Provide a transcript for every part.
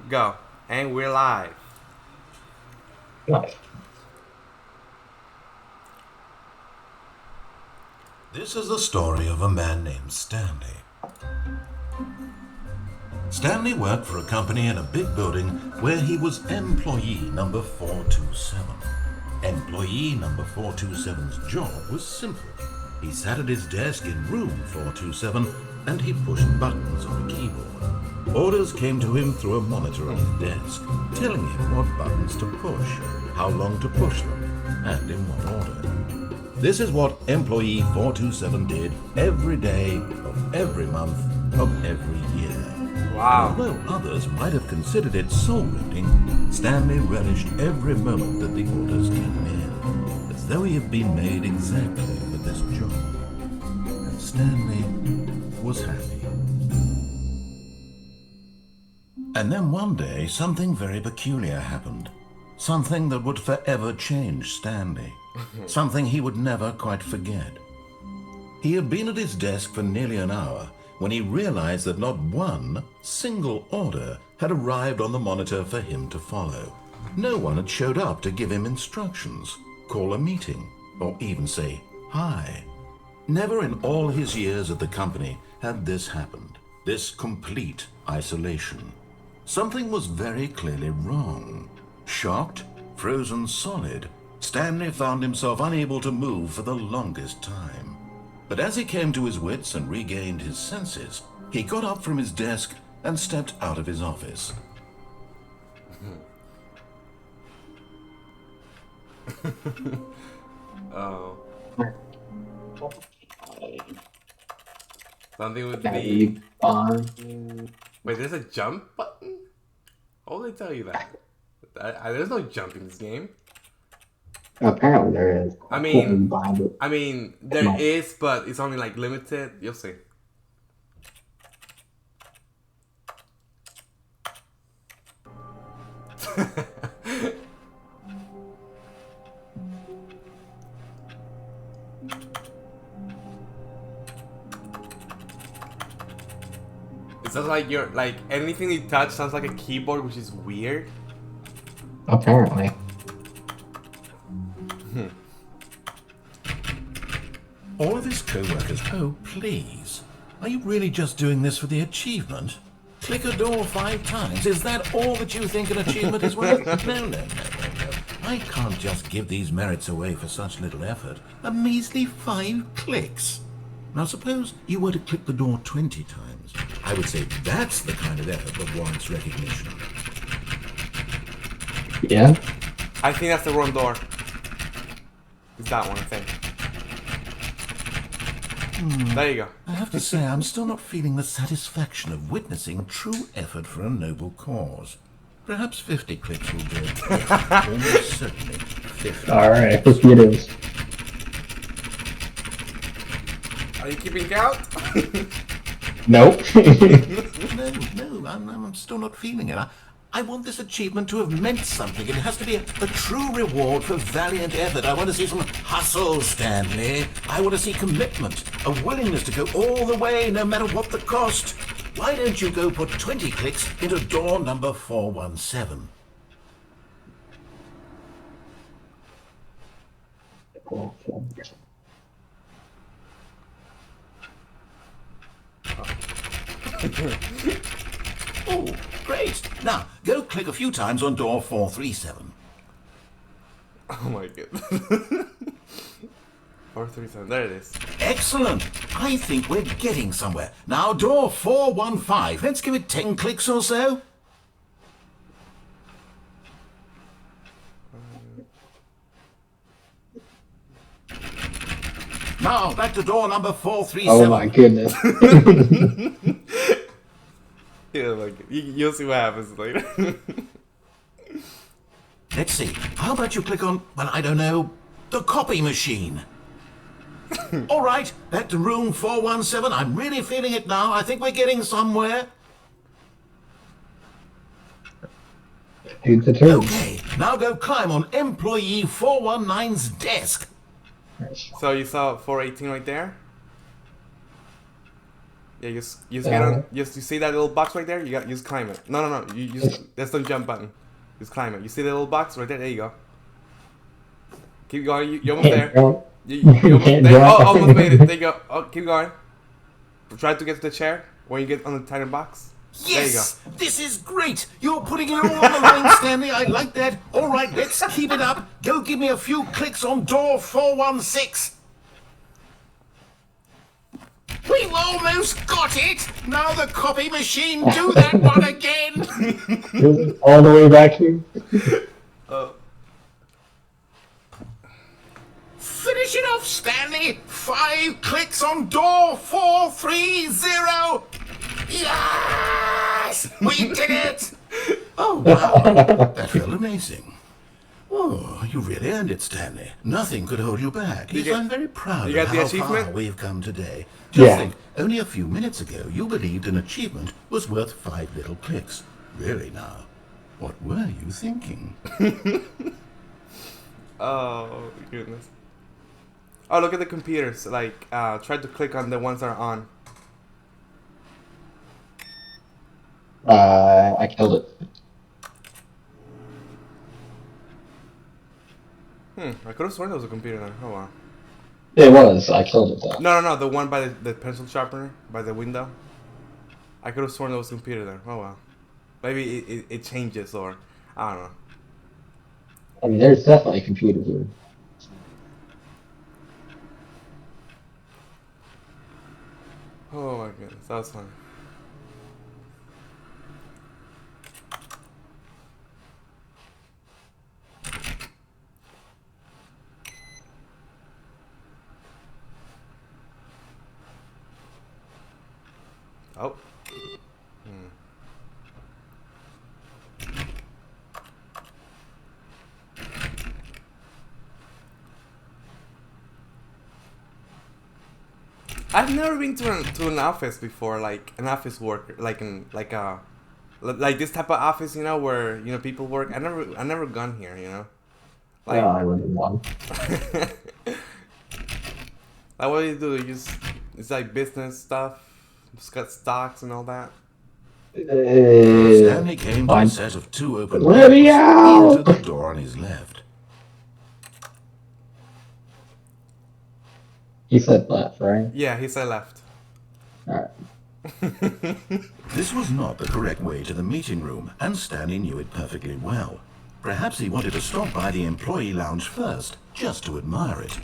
Go. And we're live. Nice. This is the story of a man named Stanley. Stanley worked for a company in a big building where he was employee number 427. Employee number 427's job was simple. He sat at his desk in room 427 and he pushed buttons on the keyboard. Orders came to him through a monitor on his desk, telling him what buttons to push, how long to push them, and in what order. This is what employee 427 did every day of every month of every year. Wow. Although others might have considered it soul-rending, Stanley relished every moment that the orders came in, as though he had been made exactly for this job. And Stanley was happy. And then one day, something very peculiar happened. Something that would forever change Stanley. Something he would never quite forget. He had been at his desk for nearly an hour when he realized that not one single order had arrived on the monitor for him to follow. No one had showed up to give him instructions, call a meeting, or even say hi. Never in all his years at the company had this happened, this complete isolation. Something was very clearly wrong. Shocked, frozen solid, Stanley found himself unable to move for the longest time. But as he came to his wits and regained his senses, he got up from his desk and stepped out of his office. Oh. Something with the... Wait, there's a jump button? How would they tell you that? There's no jump in this game. Apparently there is. I mean, there is, but it's only like limited. You'll see. It sounds like you're like anything you touch sounds like a keyboard, which is weird. Apparently. All of his co-workers, oh please, are you really just doing this for the achievement? Click a door 5 times, is that all that you think an achievement is worth? No. I can't just give these merits away for such little effort. A measly 5 clicks. Now suppose you were to click the door 20 times. I would say that's the kind of effort that warrants recognition. Yeah? I think that's the wrong door. It's that one, I think. There you go. I have to say, I'm still not feeling the satisfaction of witnessing true effort for a noble cause. Perhaps 50 clicks will do it. Yes, almost certainly 50. Alright, 50 it is. Are you keeping count? Nope. No, I'm still not feeling it. I want this achievement to have meant something. It has to be a true reward for valiant effort. I want to see some hustle, Stanley. I want to see commitment, a willingness to go all the way, no matter what the cost. Why don't you go put 20 clicks into door number 417? Oh, great. Now, go click a few times on door 437. Oh my god. 437, there it is. Excellent. I think we're getting somewhere. Now, door 415. Let's give it 10 clicks or so. Now, back to door number 437. Oh my goodness. Yeah, like you'll see what happens later. Let's see. How about you click on, well, I don't know, the copy machine? All right, back to room 417. I'm really feeling it now. I think we're getting somewhere. Shoot the turn. Okay, now go climb on employee 419's desk. So you saw 418 right there? Yeah, you just get on. You see that little box right there? You just climb it. No. You just that's the jump button. Just climb it. You see the little box right there? There you go. Keep going. You're almost there. You almost there. Oh, almost made it. There you go. Oh, keep going. Try to get to the chair when you get on the tiny box. Yes! There you go. This is great! You're putting it all on the line, Stanley. I like that. All right, let's keep it up. Go give me a few clicks on door 416. We've almost got it! Now the copy machine, do that one again! All the way back here. Finish it off, Stanley! 5 clicks on door 430! Yes! We did it! Oh, wow. That felt amazing. Oh, you really earned it, Stanley. Nothing could hold you back. I'm very proud of how far we've come today. Just think, only a few minutes ago, you believed an achievement was worth 5 little clicks. Really now, what were you thinking? Oh, goodness. Oh, look at the computers. Like, try to click on the ones that are on. I killed it. I could have sworn there was a computer there. Oh, wow. It was. I killed it though. No. The one by the pencil sharpener, by the window. I could have sworn there was a computer there. Oh, wow. Maybe it changes, or I don't know. I mean, there's definitely a computer here. Oh, my goodness. That was funny. Oh. I've never been to an office before, like an office worker, like this type of office, you know, where people work. I never gone here, you know. Like, I went in one. Like, what do you do? It's like business stuff, it's got stocks and all that. Stanley came to a set of 2 open doors. Let me out! Into the door on his left. He said left, right? Yeah, he said left. Alright. This was not the correct way to the meeting room, and Stanley knew it perfectly well. Perhaps he wanted to stop by the employee lounge first, just to admire it.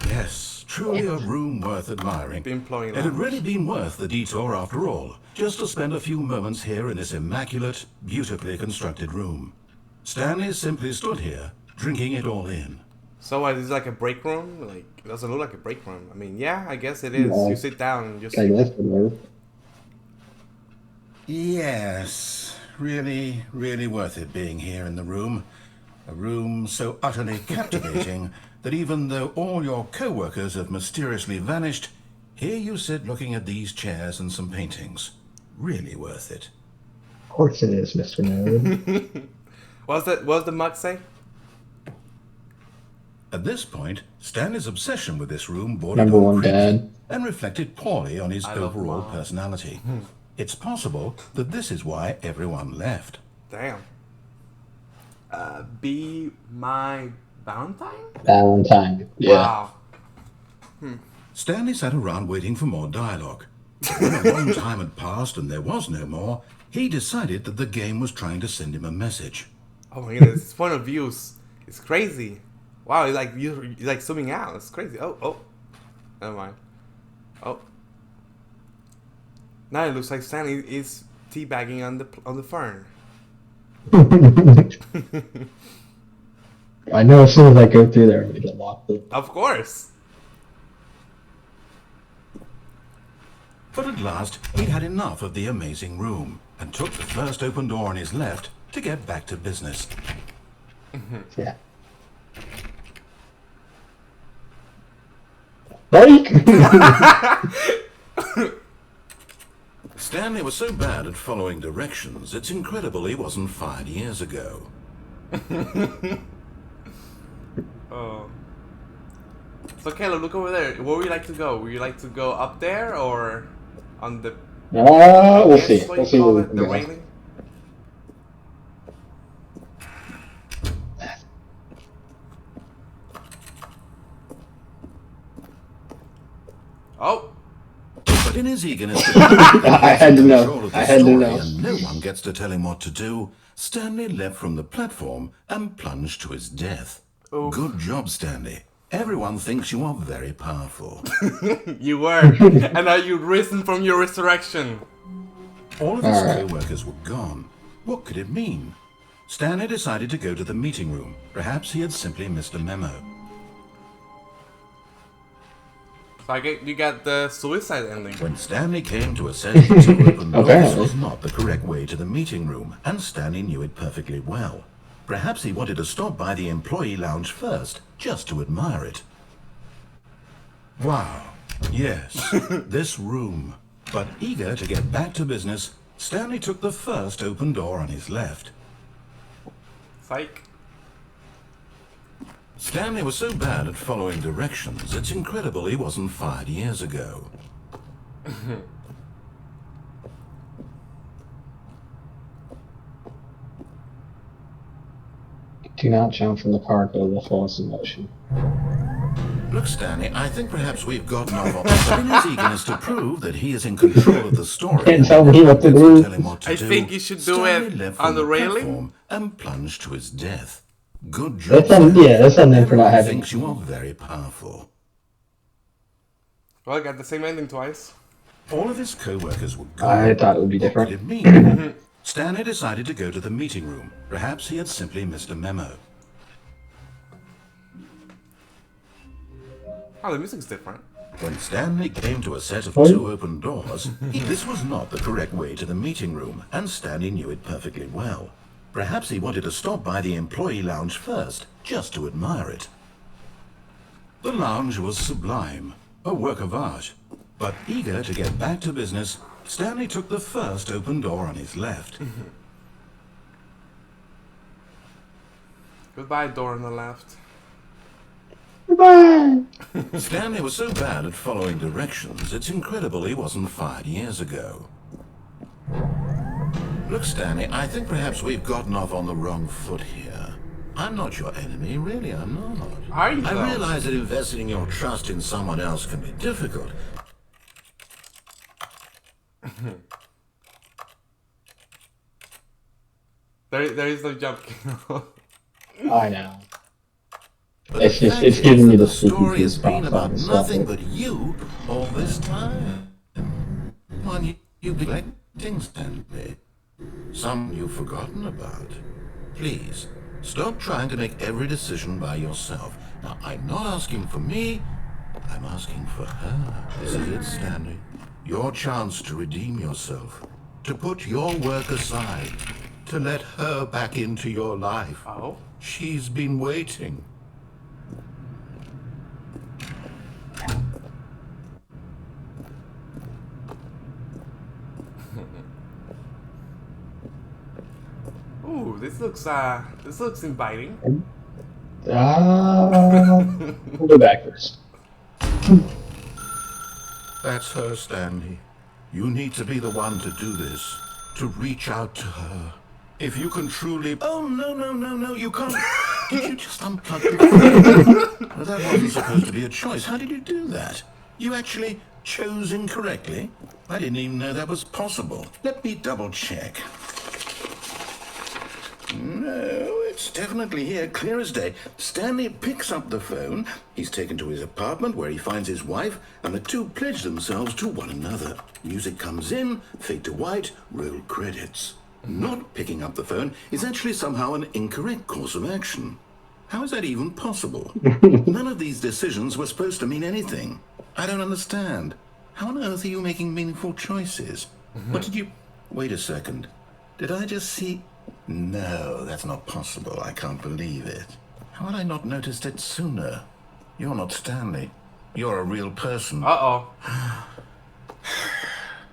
Yes, truly a room worth admiring. It had really been worth the detour after all, just to spend a few moments here in this immaculate, beautifully constructed room. Stanley simply stood here, drinking it all in. So is this like a break room? Like, it doesn't look like a break room. I mean, yeah, I guess it is. No. You sit down and just... Yes, really, really worth it being here in the room. A room so utterly captivating that even though all your co-workers have mysteriously vanished, here you sit looking at these chairs and some paintings. Really worth it. Of course it is, Mr. Nerd. What does the mug say? At this point, Stanley's obsession with this room bordered Number on one creepy dad. and reflected poorly on his overall personality. It's possible that this is why everyone left. Damn. Be my Valentine? Valentine, yeah. Wow. Stanley sat around waiting for more dialogue. When a long time had passed and there was no more, he decided that the game was trying to send him a message. Oh my goodness, his point of view is crazy. Wow, you're like zooming out. It's crazy. Oh. Never mind. Oh. Now it looks like Stanley is teabagging on the fern. I know as soon as I go through there, I'm gonna get locked up. Of course. But at last, he'd had enough of the amazing room and took the first open door on his left to get back to business. Yeah. Like? Stanley was so bad at following directions, it's incredible he wasn't fired years ago. Oh. So Caleb, look over there. Where would you like to go? Would you like to go up there or on the? We'll see. What We'll you see call where we it? can The go. railing. Oh. But in his eagerness to I had to know. control of the I had to story know. and no one gets to tell him what to do, Stanley leapt from the platform and plunged to his death. Oof. Good job, Stanley. Everyone thinks you are very powerful. You were. And now you've risen from your resurrection. All of his co-workers were gone. What could it mean? Stanley decided to go to the meeting room. Perhaps he had simply missed a memo. So you got the suicide ending. When Stanley came to assess the two open doors, this was not the correct way to the meeting room, and Stanley knew it perfectly well. Perhaps he wanted to stop by the employee lounge first, just to admire it. Wow. Yes, this room. But eager to get back to business, Stanley took the first open door on his left. Psych. Stanley was so bad at following directions, it's incredible he wasn't fired years ago. Do not jump from the cargo the fullest emotion. Look, Stanley, I think perhaps we've gotten off on but in his eagerness to prove that he is in control of the story. Can't tell me what to do. Tell him what to I do, think you should do Stanley it leapt on from the railing. platform and plunged to his death. Good job. That's on, yeah, that's on them for not Everyone having. thinks you are very powerful. Well, I got the same ending twice. All of his co-workers were gone. I thought it would be What could different. it mean? Stanley decided to go to the meeting room. Perhaps he had simply missed a memo. Oh, the music's different. When Stanley came to a set of What? 2 open doors, this was not the correct way to the meeting room, and Stanley knew it perfectly well. Perhaps he wanted to stop by the employee lounge first, just to admire it. The lounge was sublime, a work of art. But eager to get back to business, Stanley took the first open door on his left. Goodbye, door on the left. Goodbye. Stanley was so bad at following directions, it's incredible he wasn't fired years ago. Look, Stanley, I think perhaps we've gotten off on the wrong foot here. I'm not your enemy, really, I'm not. Are you, I though? realize that investing your trust in someone else can be difficult. There is no jump. I know. But It's the just- fact it's is giving me that the story has goosebumps been on about this nothing level. but you all this time. One you've been neglecting, Stanley. Some you've forgotten about. Please, stop trying to make every decision by yourself. Now, I'm not asking for me, I'm asking for her. This is it, Stanley. Your chance to redeem yourself. To put your work aside. To let her back into your life. Oh? She's been waiting. Ooh, this looks inviting. We'll go back first. That's her, Stanley. You need to be the one to do this. To reach out to her. If you can truly... Oh, no, you can't. Did you just unplug the phone? Well, that wasn't supposed to be a choice. How did you do that? You actually chose incorrectly? I didn't even know that was possible. Let me double check. No, it's definitely here, clear as day. Stanley picks up the phone. He's taken to his apartment where he finds his wife, and the two pledge themselves to one another. Music comes in, fade to white, roll credits. Not picking up the phone is actually somehow an incorrect course of action. How is that even possible? None of these decisions were supposed to mean anything. I don't understand. How on earth are you making meaningful choices? What did you... Wait a second. Did I just see... No, that's not possible. I can't believe it. How had I not noticed it sooner? You're not Stanley. You're a real person. Uh-oh.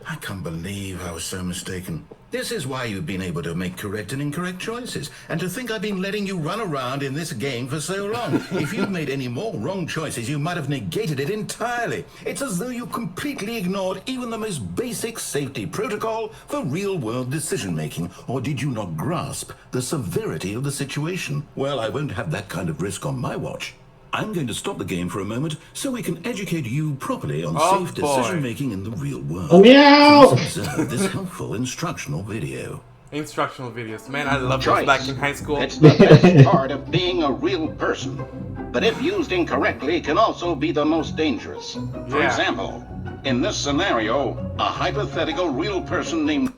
I can't believe I was so mistaken. This is why you've been able to make correct and incorrect choices. And to think I've been letting you run around in this game for so long. If you'd made any more wrong choices, you might have negated it entirely. It's as though you completely ignored even the most basic safety protocol for real-world decision-making. Or did you not grasp the severity of the situation? Well, I won't have that kind of risk on my watch. I'm going to stop the game for a moment so we can educate you properly on safe decision-making in the real world. Oh, meow! Please observe this helpful instructional video. Instructional videos. Man, I loved those back in high school. It's the best part of being a real person. But if used incorrectly, can also be the most dangerous. For example, in this scenario, a hypothetical real person named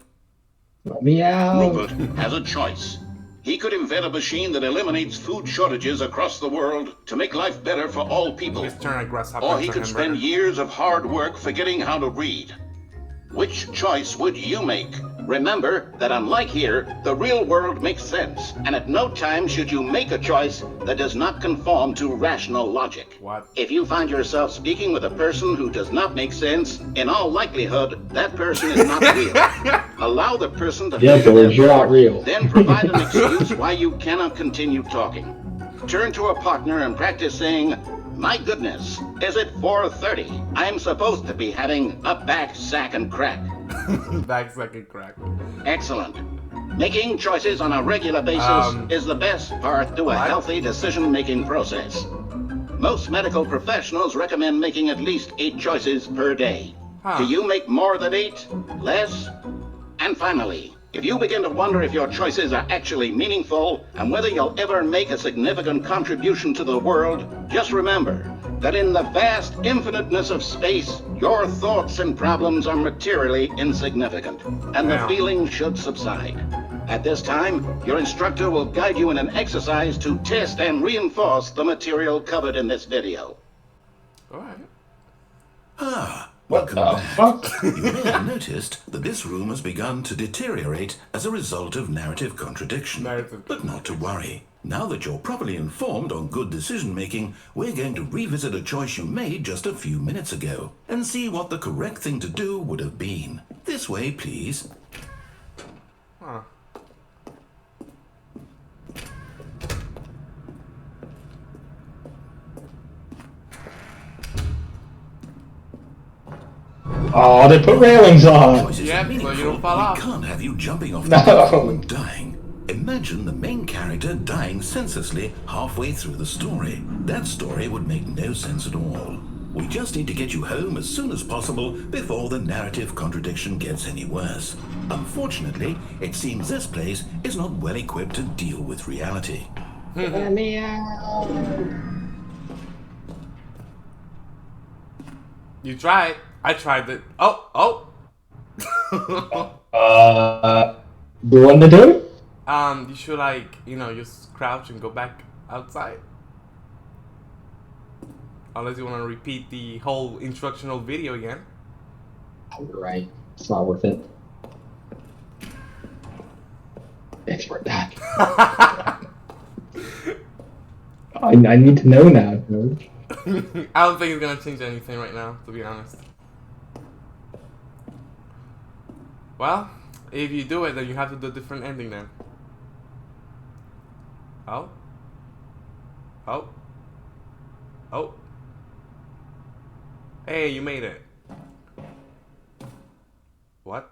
Meow. Rupert has a choice. He could invent a machine that eliminates food shortages across the world to make life better for all people. Or he could spend years of hard work forgetting how to read. Which choice would you make? Remember that unlike here, the real world makes sense, and at no time should you make a choice that does not conform to rational logic. What? If you find yourself speaking with a person who does not make sense, in all likelihood, that person is not real. Allow the person to George, you're not real. Then provide an excuse why you cannot continue talking. Turn to a partner and practice saying, "My goodness, is it 4:30? I'm supposed to be having a back, sack, and crack." Back, sack, and crack. Excellent. Making choices on a regular basis is the best part to a healthy decision-making process. Most medical professionals recommend making at least 8 choices per day. Do you make more than 8? Less? And finally, if you begin to wonder if your choices are actually meaningful and whether you'll ever make a significant contribution to the world, just remember that in the vast infiniteness of space, your thoughts and problems are materially insignificant, and the feeling should subside. At this time, your instructor will guide you in an exercise to test and reinforce the material covered in this video. All right. Welcome back. You may have noticed that this room has begun to deteriorate as a result of narrative contradiction. But not to worry. Now that you're properly informed on good decision-making, we're going to revisit a choice you made just a few minutes ago and see what the correct thing to do would have been. This way, please. Huh. Oh, they put railings on. Yeah, so you don't fall off. We can't have you jumping off the platform and dying. Imagine the main character dying senselessly halfway through the story. That story would make no sense at all. We just need to get you home as soon as possible before the narrative contradiction gets any worse. Unfortunately, it seems this place is not well equipped to deal with reality. Meow. You tried. I tried it. Oh. Do you want to do it? You should just crouch and go back outside. Unless you want to repeat the whole instructional video again. You're right. It's not worth it. Thanks for that. I need to know now, George. I don't think it's gonna change anything right now, to be honest. Well, if you do it, then you have to do a different ending then. Oh. Hey, you made it. What?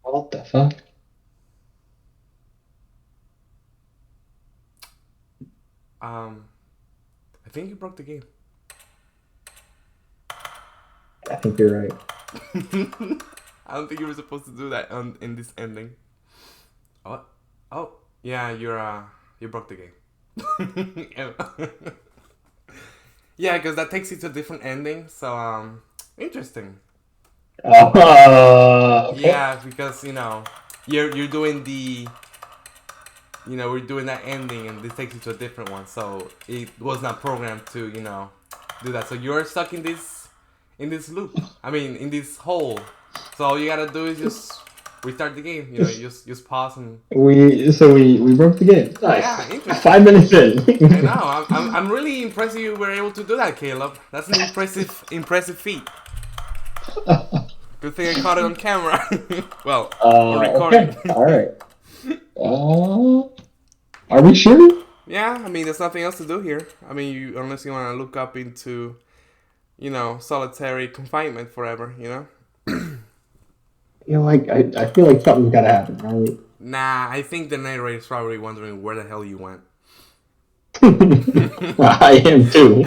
What the fuck? I think you broke the game. I think you're right. I don't think you were supposed to do that in this ending. Oh, yeah, you broke the game. Yeah, because that takes you to a different ending. So interesting. Okay. Yeah, because you're doing the. We're doing that ending, and this takes you to a different one. So it was not programmed to do that. So you're stuck in this loop. I mean, in this hole. So all you gotta do is just restart the game. You just pause and. We broke the game. Nice. Yeah, interesting. 5 minutes in. I know. I'm really impressed you were able to do that, Caleb. That's an impressive feat. Good thing I caught it on camera. Well, on recording. Okay. All right. Are we sure? Yeah, I mean, there's nothing else to do here. I mean, unless you want to look up into, solitary confinement forever, I feel like something's gotta happen, right? Nah, I think the narrator's probably wondering where the hell you went. I am too.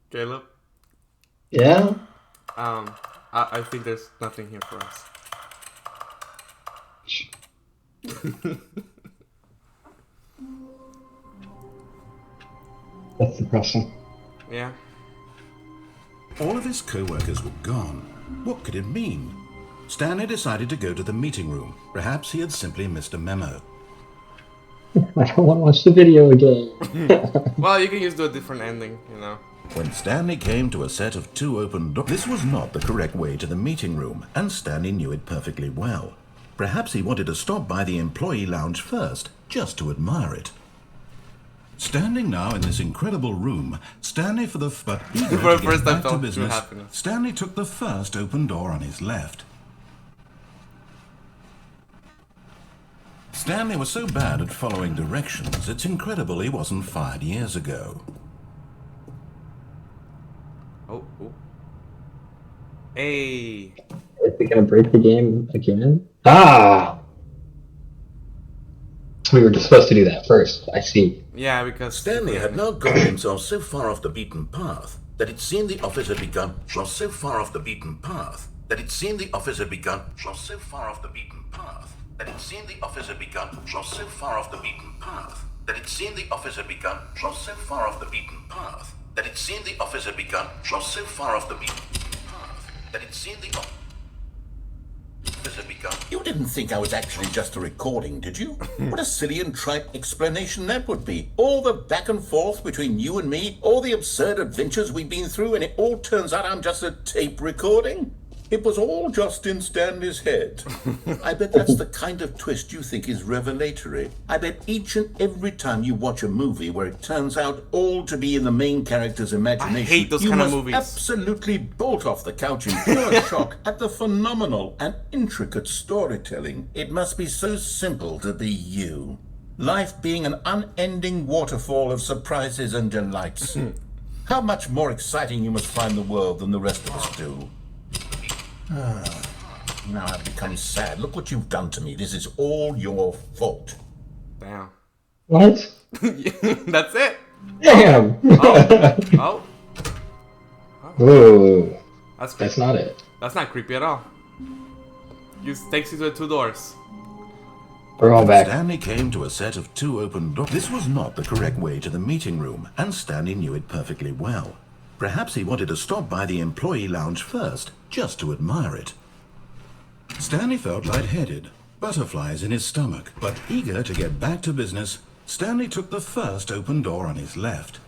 Caleb? Yeah? I think there's nothing here for us. That's depressing. Yeah. All of his co-workers were gone. What could it mean? Stanley decided to go to the meeting room. Perhaps he had simply missed a memo. I don't want to watch the video again. Well, you can just do a different ending, When Stanley came to a set of 2 open doors, this was not the correct way to the meeting room, and Stanley knew it perfectly well. Perhaps he wanted to stop by the employee lounge first, just to admire it. Standing now in this incredible room, Stanley eager to get back to business, Stanley took the first open door on his left. Stanley was so bad at following directions, it's incredible he wasn't fired years ago. Oh. Hey. Is he gonna break the game again? Ah! We were just supposed to do that first. I see. Yeah, because Stanley had now gotten himself so far off the beaten path that it seemed the office had begun. So far off the beaten path that it seemed the office had begun. So far off the beaten path that it seemed the office had begun. So far off the beaten path that it seemed the office had begun. So far off the beaten path that it seemed the office had begun. So far off the beaten path that it seemed the office had begun. You didn't think I was actually just a recording, did you? What a silly and trite explanation that would be. All the back and forth between you and me, all the absurd adventures we've been through, and it all turns out I'm just a tape recording? It was all just in Stanley's head. I bet that's the kind of twist you think is revelatory. I bet each and every time you watch a movie where it turns out all to be in the main character's imagination, I hate those you kind of must movies. Absolutely bolt off the couch in pure shock at the phenomenal and intricate storytelling. It must be so simple to be you. Life being an unending waterfall of surprises and delights. How much more exciting you must find the world than the rest of us do. Now I've become sad. Look what you've done to me. This is all your fault. Damn. What? That's it. Damn! Oh. Whoa. That's not it. That's not creepy at all. Just takes you to the 2 doors. We're all back. Stanley came to a set of 2 open doors. This was not the correct way to the meeting room, and Stanley knew it perfectly well. Perhaps he wanted to stop by the employee lounge first, just to admire it. Stanley felt lightheaded, butterflies in his stomach, but eager to get back to business, Stanley took the first open door on his left.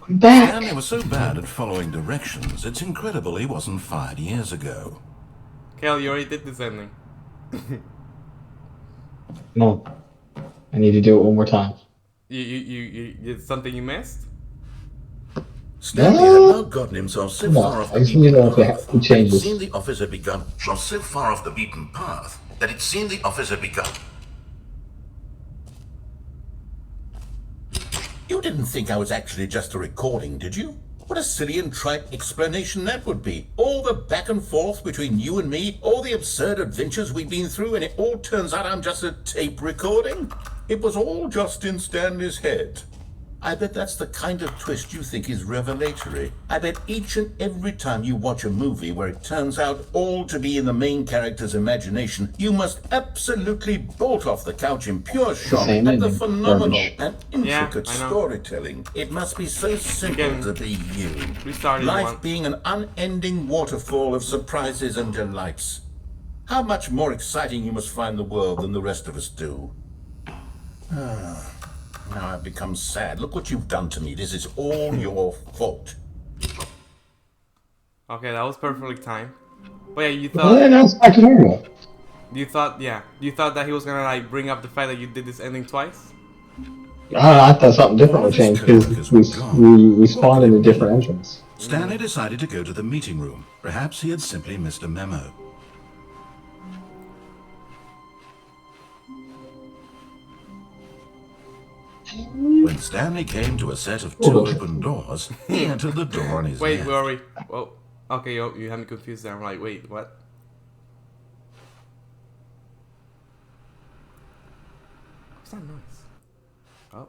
I'm back! Stanley was so bad at following directions, it's incredible he wasn't fired years ago. Kel, you already did this ending. No. I need to do it one more time. You did something you missed? Stanley had now gotten himself so far off the beaten path that it seemed the office had begun. So far off the beaten path that it seemed the office had begun. You didn't think I was actually just a recording, did you? What a silly and trite explanation that would be. All the back and forth between you and me, all the absurd adventures we've been through, and it all turns out I'm just a tape recording? It was all just in Stanley's head. I bet that's the kind of twist you think is revelatory. I bet each and every time you watch a movie where it turns out all to be in the main character's imagination, you must absolutely bolt off the couch in pure shock at the phenomenal and intricate storytelling. It must be so simple to be you. Life being an unending waterfall of surprises and delights. How much more exciting you must find the world than the rest of us do. Now I've become sad. Look what you've done to me. This is all your fault. Okay, that was perfectly timed. But yeah, you thought... Well, now it's back to normal. You thought that he was gonna like bring up the fact that you did this ending twice? I thought something different would change because we spawned in a different entrance. Stanley decided to go to the meeting room. Perhaps he had simply missed a memo. When Stanley came to a set of 2 open doors, he entered the door on his Wait, left. where are we? Oh, okay, you have me confused there. I'm like, wait, what? What's that noise? Oh.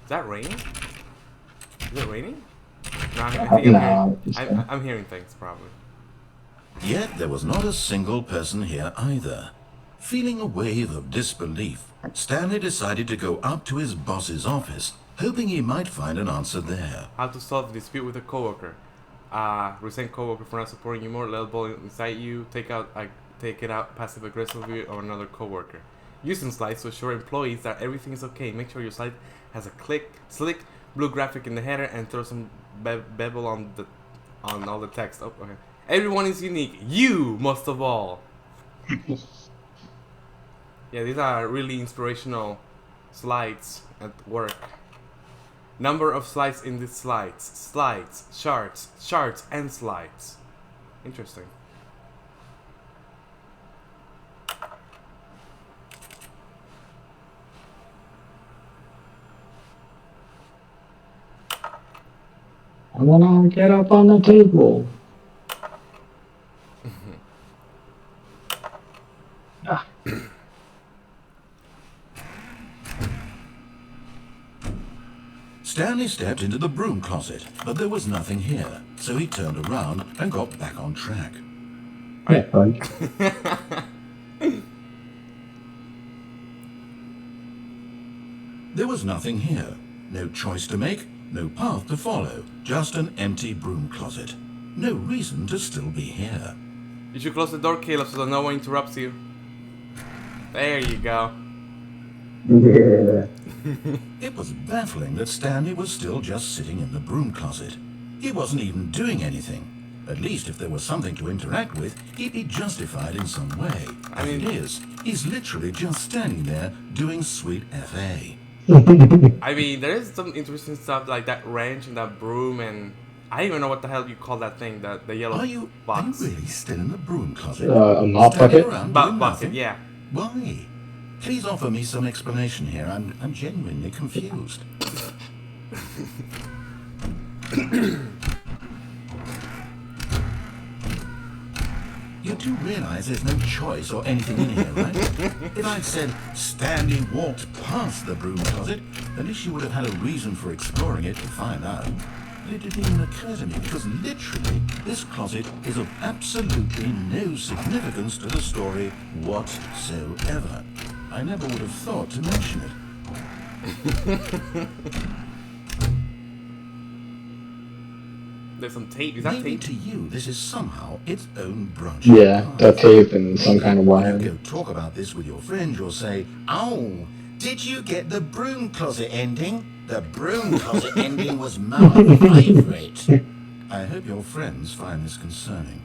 Is that raining? Is it raining? No, I think I'm hearing things, probably. Yet there was not a single person here either. Feeling a wave of disbelief, Stanley decided to go up to his boss's office, hoping he might find an answer there. How to solve a dispute with a coworker. Resent coworker for not supporting you more, let a ball inside you, take it out passive aggressively or another coworker. Using slides to assure employees that everything is okay. Make sure your slide has a slick blue graphic in the header and throw some bevel on all the text. Oh, okay. Everyone is unique. You most of all. Yeah, these are really inspirational slides at work. Number of slides in these slides. Slides, charts, and slides. Interesting. I wanna get up on the table. Stanley stepped into the broom closet, but there was nothing here, so he turned around and got back on track. Yeah, fun. There was nothing here. No choice to make, no path to follow, just an empty broom closet. No reason to still be here. You should close the door, Caleb, so that no one interrupts you. There you go. Yeah. It was baffling that Stanley was still just sitting in the broom closet. He wasn't even doing anything. At least if there was something to interact with, he'd be justified in some way. As it is, he's literally just standing there doing sweet FA. I mean, there is some interesting stuff like that wrench and that broom, and I don't even know what the hell you call that thing, the yellow box. Are you really still in the broom closet? A mop bucket? Bucket, yeah. Why? Please offer me some explanation here. I'm genuinely confused. You do realize there's no choice or anything in here, right? If I'd said Stanley walked past the broom closet, at least you would have had a reason for exploring it to find out. But it didn't even occur to me, because literally, this closet is of absolutely no significance to the story whatsoever. I never would have thought to mention it. There's some tape. Is that Maybe tape? to you, this is somehow its own branch. Yeah, duct tape and some kind of wire. You go talk about this with your friend, you'll say, "Oh, did you get the broom closet ending? The broom closet ending was my favorite." I hope your friends find this concerning.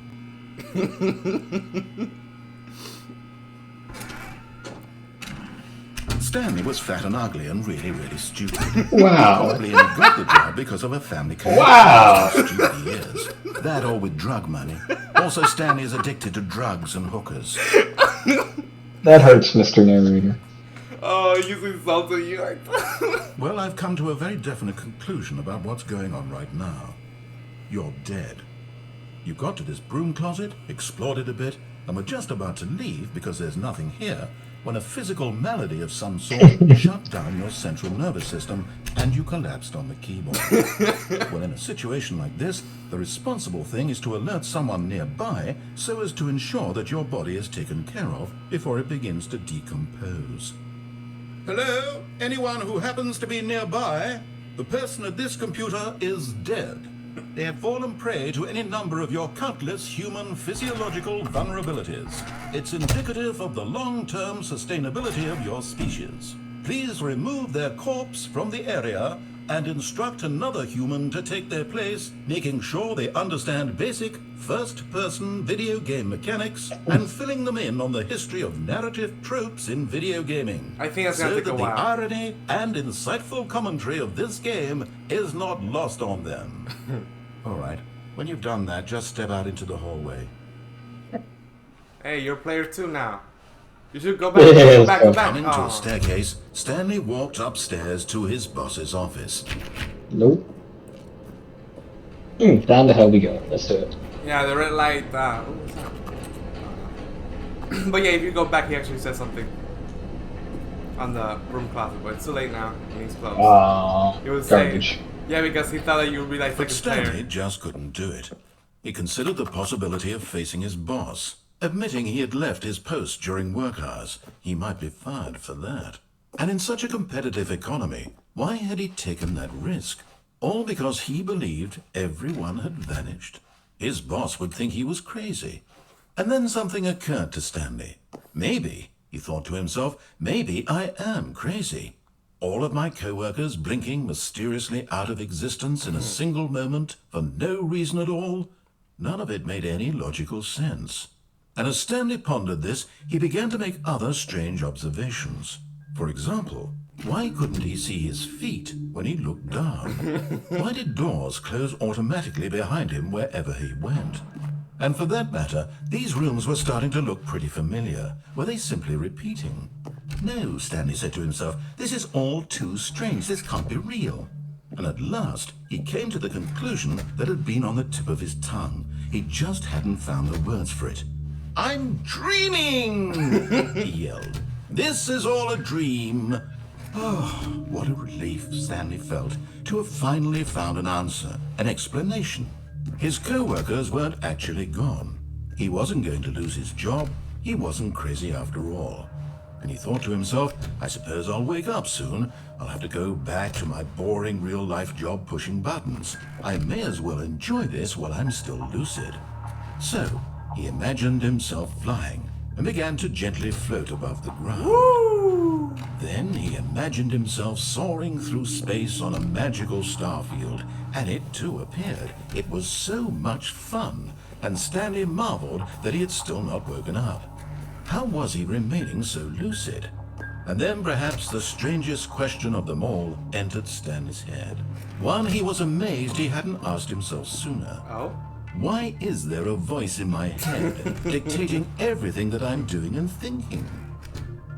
Stanley was fat and ugly and really, really stupid. Wow. Probably only got the job because of a family connection. Wow. Stupid he is. That or with drug money. Also, Stanley is addicted to drugs and hookers. That hurts, Mr. Narrator. Oh, he's insulting you. Well, I've come to a very definite conclusion about what's going on right now. You're dead. You got to this broom closet, explored it a bit, and were just about to leave because there's nothing here, when a physical malady of some sort shut down your central nervous system and you collapsed on the keyboard. Well, in a situation like this, the responsible thing is to alert someone nearby so as to ensure that your body is taken care of before it begins to decompose. Hello? Anyone who happens to be nearby? The person at this computer is dead. They have fallen prey to any number of your countless human physiological vulnerabilities. It's indicative of the long-term sustainability of your species. Please remove their corpse from the area and instruct another human to take their place, making sure they understand basic first-person video game mechanics and filling them in on the history of narrative tropes in video gaming. I think that's gonna so take a that while. the irony and insightful commentary of this game is not lost on them. All right, when you've done that, just step out into the hallway. Hey, you're a player too now. You should go back. Go back. Go back. Coming to a staircase, Stanley walked upstairs to his boss's office. Nope. Down the hell we go. Let's do it. Yeah, the red light. But yeah, if you go back, he actually said something on the room closet, but it's too late now. And he's closed. It was garbage. Yeah, because he thought that you would be like But second Stanley player. just couldn't do it. He considered the possibility of facing his boss. Admitting he had left his post during work hours, he might be fired for that. And in such a competitive economy, why had he taken that risk? All because he believed everyone had vanished. His boss would think he was crazy. And then something occurred to Stanley. Maybe, he thought to himself, maybe I am crazy. All of my co-workers blinking mysteriously out of existence in a single moment for no reason at all? None of it made any logical sense. And as Stanley pondered this, he began to make other strange observations. For example, why couldn't he see his feet when he looked down? Why did doors close automatically behind him wherever he went? And for that matter, these rooms were starting to look pretty familiar. Were they simply repeating? No, Stanley said to himself, this is all too strange. This can't be real. And at last, he came to the conclusion that had been on the tip of his tongue. He just hadn't found the words for it. I'm dreaming, he yelled. This is all a dream. Oh, what a relief Stanley felt to have finally found an answer, an explanation. His co-workers weren't actually gone. He wasn't going to lose his job. He wasn't crazy after all. And he thought to himself, I suppose I'll wake up soon. I'll have to go back to my boring real-life job pushing buttons. I may as well enjoy this while I'm still lucid. So, he imagined himself flying and began to gently float above the ground. Woo! Then he imagined himself soaring through space on a magical starfield, and it too appeared. It was so much fun, and Stanley marveled that he had still not woken up. How was he remaining so lucid? And then perhaps the strangest question of them all entered Stanley's head. One he was amazed he hadn't asked himself sooner. Oh? Why is there a voice in my head dictating everything that I'm doing and thinking?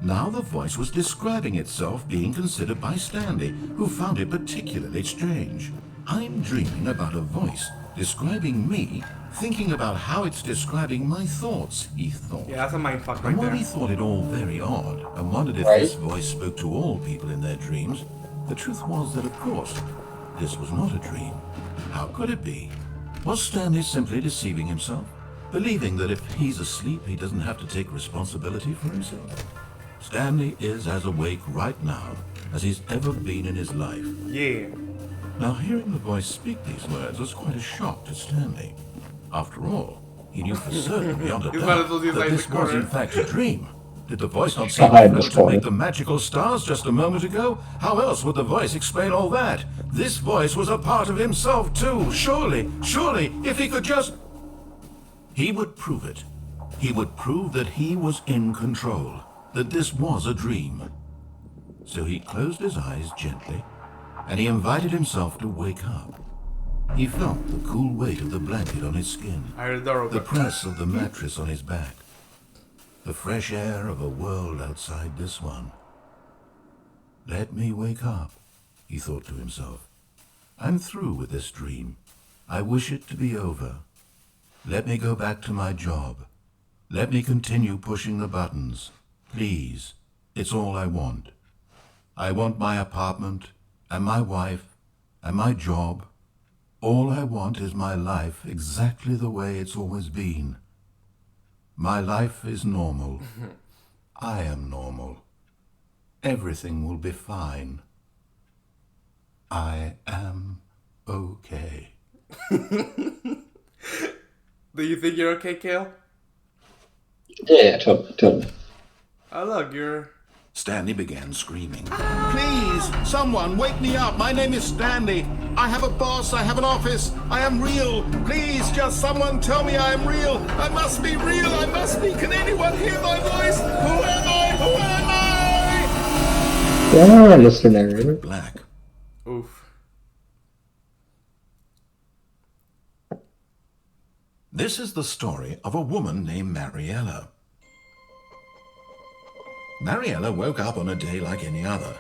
Now the voice was describing itself being considered by Stanley, who found it particularly strange. I'm dreaming about a voice describing me, thinking about how it's describing my thoughts, he thought. Yeah, that's a mindfuck right And while there. he thought it all very odd, and wondered if this voice spoke to all people in their dreams, the truth was that, of course, this was not a dream. How could it be? Was Stanley simply deceiving himself? Believing that if he's asleep, he doesn't have to take responsibility for himself? Stanley is as awake right now as he's ever been in his life. Yeah. Now, hearing the voice speak these words was quite a shock to Stanley. After all, he knew for certain beyond a He's one of doubt those guys that like this the was in corner. fact a dream. Did the voice not seem I to just float to make wanted- the magical stars just a moment ago? How else would the voice explain all that? This voice was a part of himself too. Surely, if he could just... He would prove it. He would prove that he was in control, that this was a dream. So he closed his eyes gently, and he invited himself to wake up. He felt the cool weight of the blanket on his skin, I heard the door the open. press of the mattress on his back, the fresh air of a world outside this one. Let me wake up, he thought to himself. I'm through with this dream. I wish it to be over. Let me go back to my job. Let me continue pushing the buttons. Please, it's all I want. I want my apartment, and my wife, and my job. All I want is my life exactly the way it's always been. My life is normal. I am normal. Everything will be fine. I am okay. Do you think you're okay, Kale? Yeah, totally. Oh look, you're Stanley began screaming. Please, someone, wake me up. My name is Stanley. I have a boss. I have an office. I am real. Please, just someone tell me I am real. I must be real. I must be. Can anyone hear my voice? Who am I? Who am I? Yeah, Mr. Narrator. Black. Oof. This is the story of a woman named Mariella. Mariella woke up on a day like any other.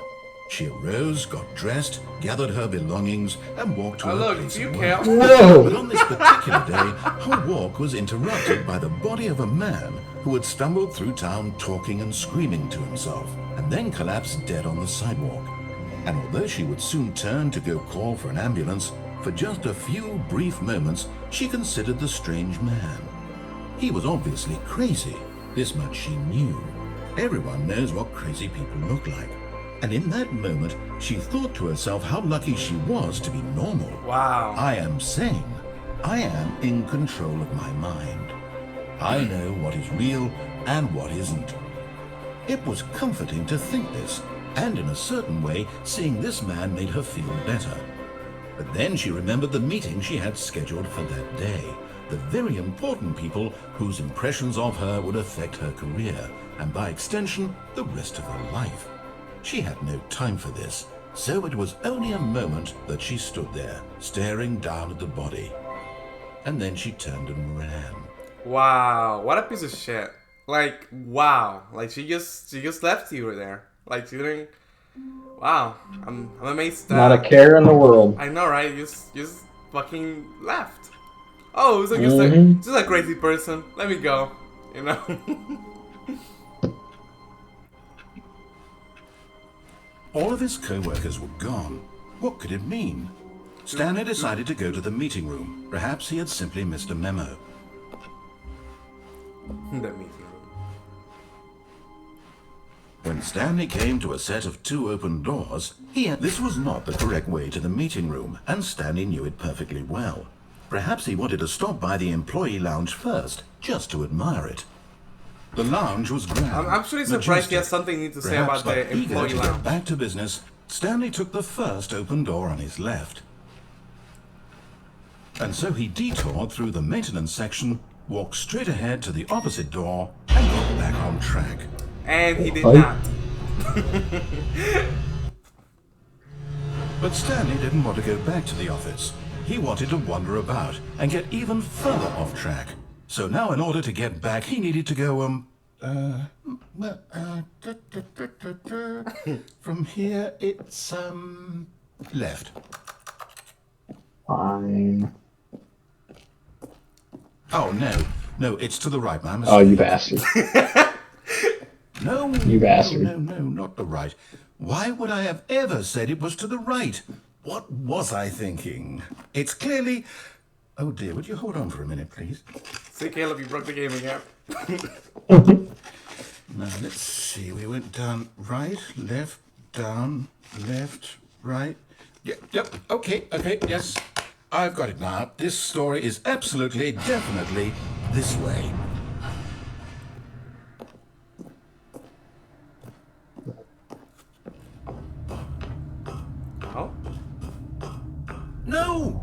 She arose, got dressed, gathered her belongings, and walked to her Look, place you of can't. work. Whoa! But on this particular day, her walk was interrupted by the body of a man who had stumbled through town talking and screaming to himself, and then collapsed dead on the sidewalk. And although she would soon turn to go call for an ambulance, for just a few brief moments, she considered the strange man. He was obviously crazy. This much she knew. Everyone knows what crazy people look like. And in that moment, she thought to herself how lucky she was to be normal. Wow. I am sane. I am in control of my mind. I know what is real and what isn't. It was comforting to think this, and in a certain way, seeing this man made her feel better. But then she remembered the meeting she had scheduled for that day. The very important people whose impressions of her would affect her career, and by extension, the rest of her life. She had no time for this, so it was only a moment that she stood there, staring down at the body. And then she turned and ran. Wow, what a piece of shit. Like, wow. Like, she just left you there. Like, she didn't... Wow, I'm amazed. Not a care in the world. I know, right? You just fucking left. Oh, it was like just a crazy person. Let me go. You know? All of his co-workers were gone. What could it mean? Stanley decided to go to the meeting room. Perhaps he had simply missed a memo. The meeting room. When Stanley came to a set of 2 open doors, this was not the correct way to the meeting room, and Stanley knew it perfectly well. Perhaps he wanted to stop by the employee lounge first, just to admire it. The lounge was grand. I'm actually surprised he has something he needs to say about the employee to lounge. get back to business, Stanley took the first open door on his left. And so he detoured through the maintenance section, walked straight ahead to the opposite door, and got back on track. And he did not. But Stanley didn't want to go back to the office. He wanted to wander about and get even further off track. So now in order to get back, he needed to go, from here it's, left. Fine. Oh, no, it's to the right, man. Oh, you bastard. No, You bastard. No, not the right. Why would I have ever said it was to the right? What was I thinking? It's clearly... Oh dear, would you hold on for a minute, please? See, Caleb, you broke the game again. Now, let's see. We went down right, left, down, left, right. Yep, okay, yes. I've got it now. This story is absolutely, definitely this way. Oh? No.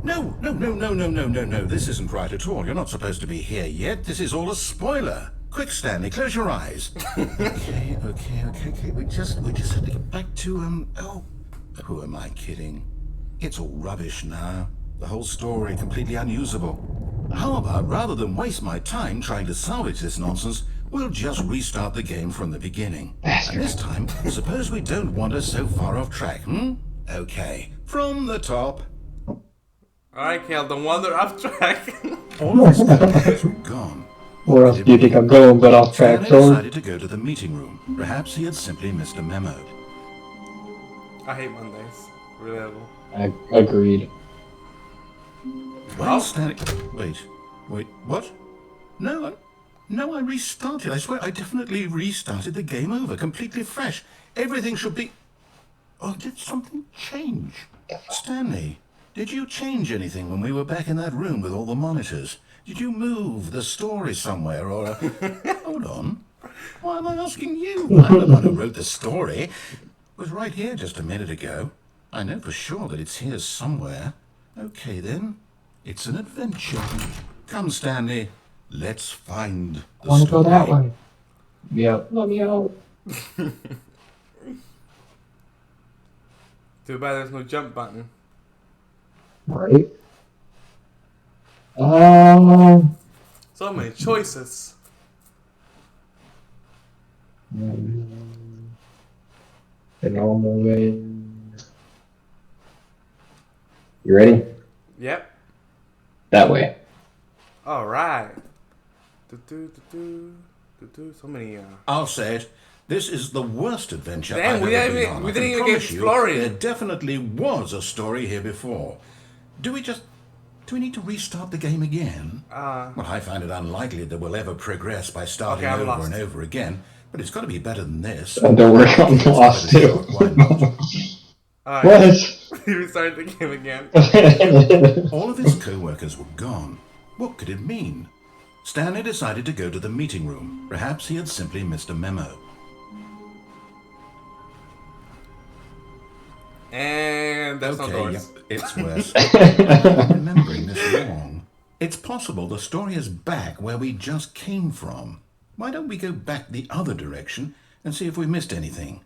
This isn't right at all. You're not supposed to be here yet. This is all a spoiler. Quick, Stanley, close your eyes. Okay. We just have to get back to, oh, who am I kidding? It's all rubbish now. The whole story completely unusable. How about, rather than waste my time trying to salvage this nonsense, we'll just restart the game from the beginning. Bastard. And this time, suppose we don't wander so far off track, Okay, from the top. Alright, Caleb, don't wander off track. All of his characters were gone. Where else do you think I'm going but off track, Stanley Thor? decided to go to the meeting room. Perhaps he had simply missed a memo. I hate Mondays. Reliable. Agreed. Well, Stanley... Wait, what? No, I restarted. I swear, I definitely restarted the game over, completely fresh. Everything should be... Oh, did something change? Stanley, did you change anything when we were back in that room with all the monitors? Did you move the story somewhere, or... Hold on. Why I'm asking you. I'm the one who wrote the story. It was right here just a minute ago. I know for sure that it's here somewhere. Okay, then. It's an adventure. Come, Stanley. Let's find the story. I want to go that way. Yeah. Let me out. Too bad there's no jump button. Right. So many choices. The normal way. You ready? Yep. That way. All right. So many. I'll say it. This is the worst adventure Damn, I've we ever didn't been even- on. we I didn't can even get promise you, exploring. there definitely was a story here before. Do we need to restart the game again? Well, I find it unlikely that we'll ever progress by starting Okay, I'm over lost. and over again. But it's got to be better than this. And don't worry, I'm lost too. Why not? Alright. We started the game again. What? All of his co-workers were gone. What could it mean? Stanley decided to go to the meeting room. Perhaps he had simply missed a memo. And there's no Okay, doors. yep, it's worse. I'm remembering this wrong. It's possible the story is back where we just came from. Why don't we go back the other direction and see if we missed anything?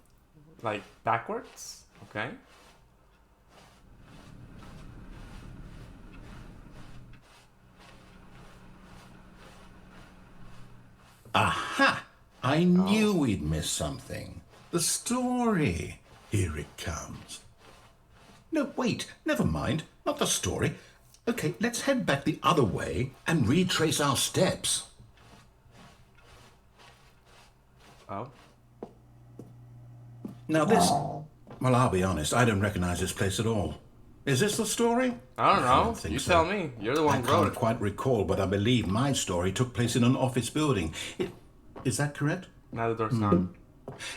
Like backwards? Okay. Aha! I knew we'd miss something. The story. Here it comes. No, wait, never mind. Not the story. Okay, let's head back the other way and retrace our steps. Oh. Now this... Well, I'll be honest, I don't recognize this place at all. Is this the story? I don't know. think You so. tell me. You're the I one who wrote can't it. quite recall, but I believe my story took place in an office building. Is that correct? Now the door's not.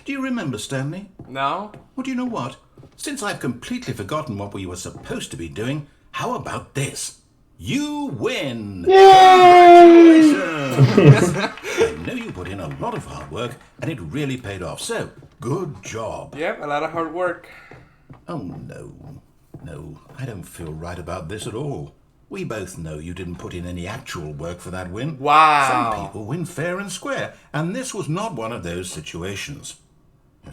Do you remember, Stanley? No? Well, do you know what? Since I've completely forgotten what we were supposed to be doing, how about this? You win! Congratulations! I know you put in a lot of hard work, and it really paid off, so good job. Yep, a lot of hard work. Oh, no. No, I don't feel right about this at all. We both know you didn't put in any actual work for that win. Wow. Some people win fair and square, and this was not one of those situations.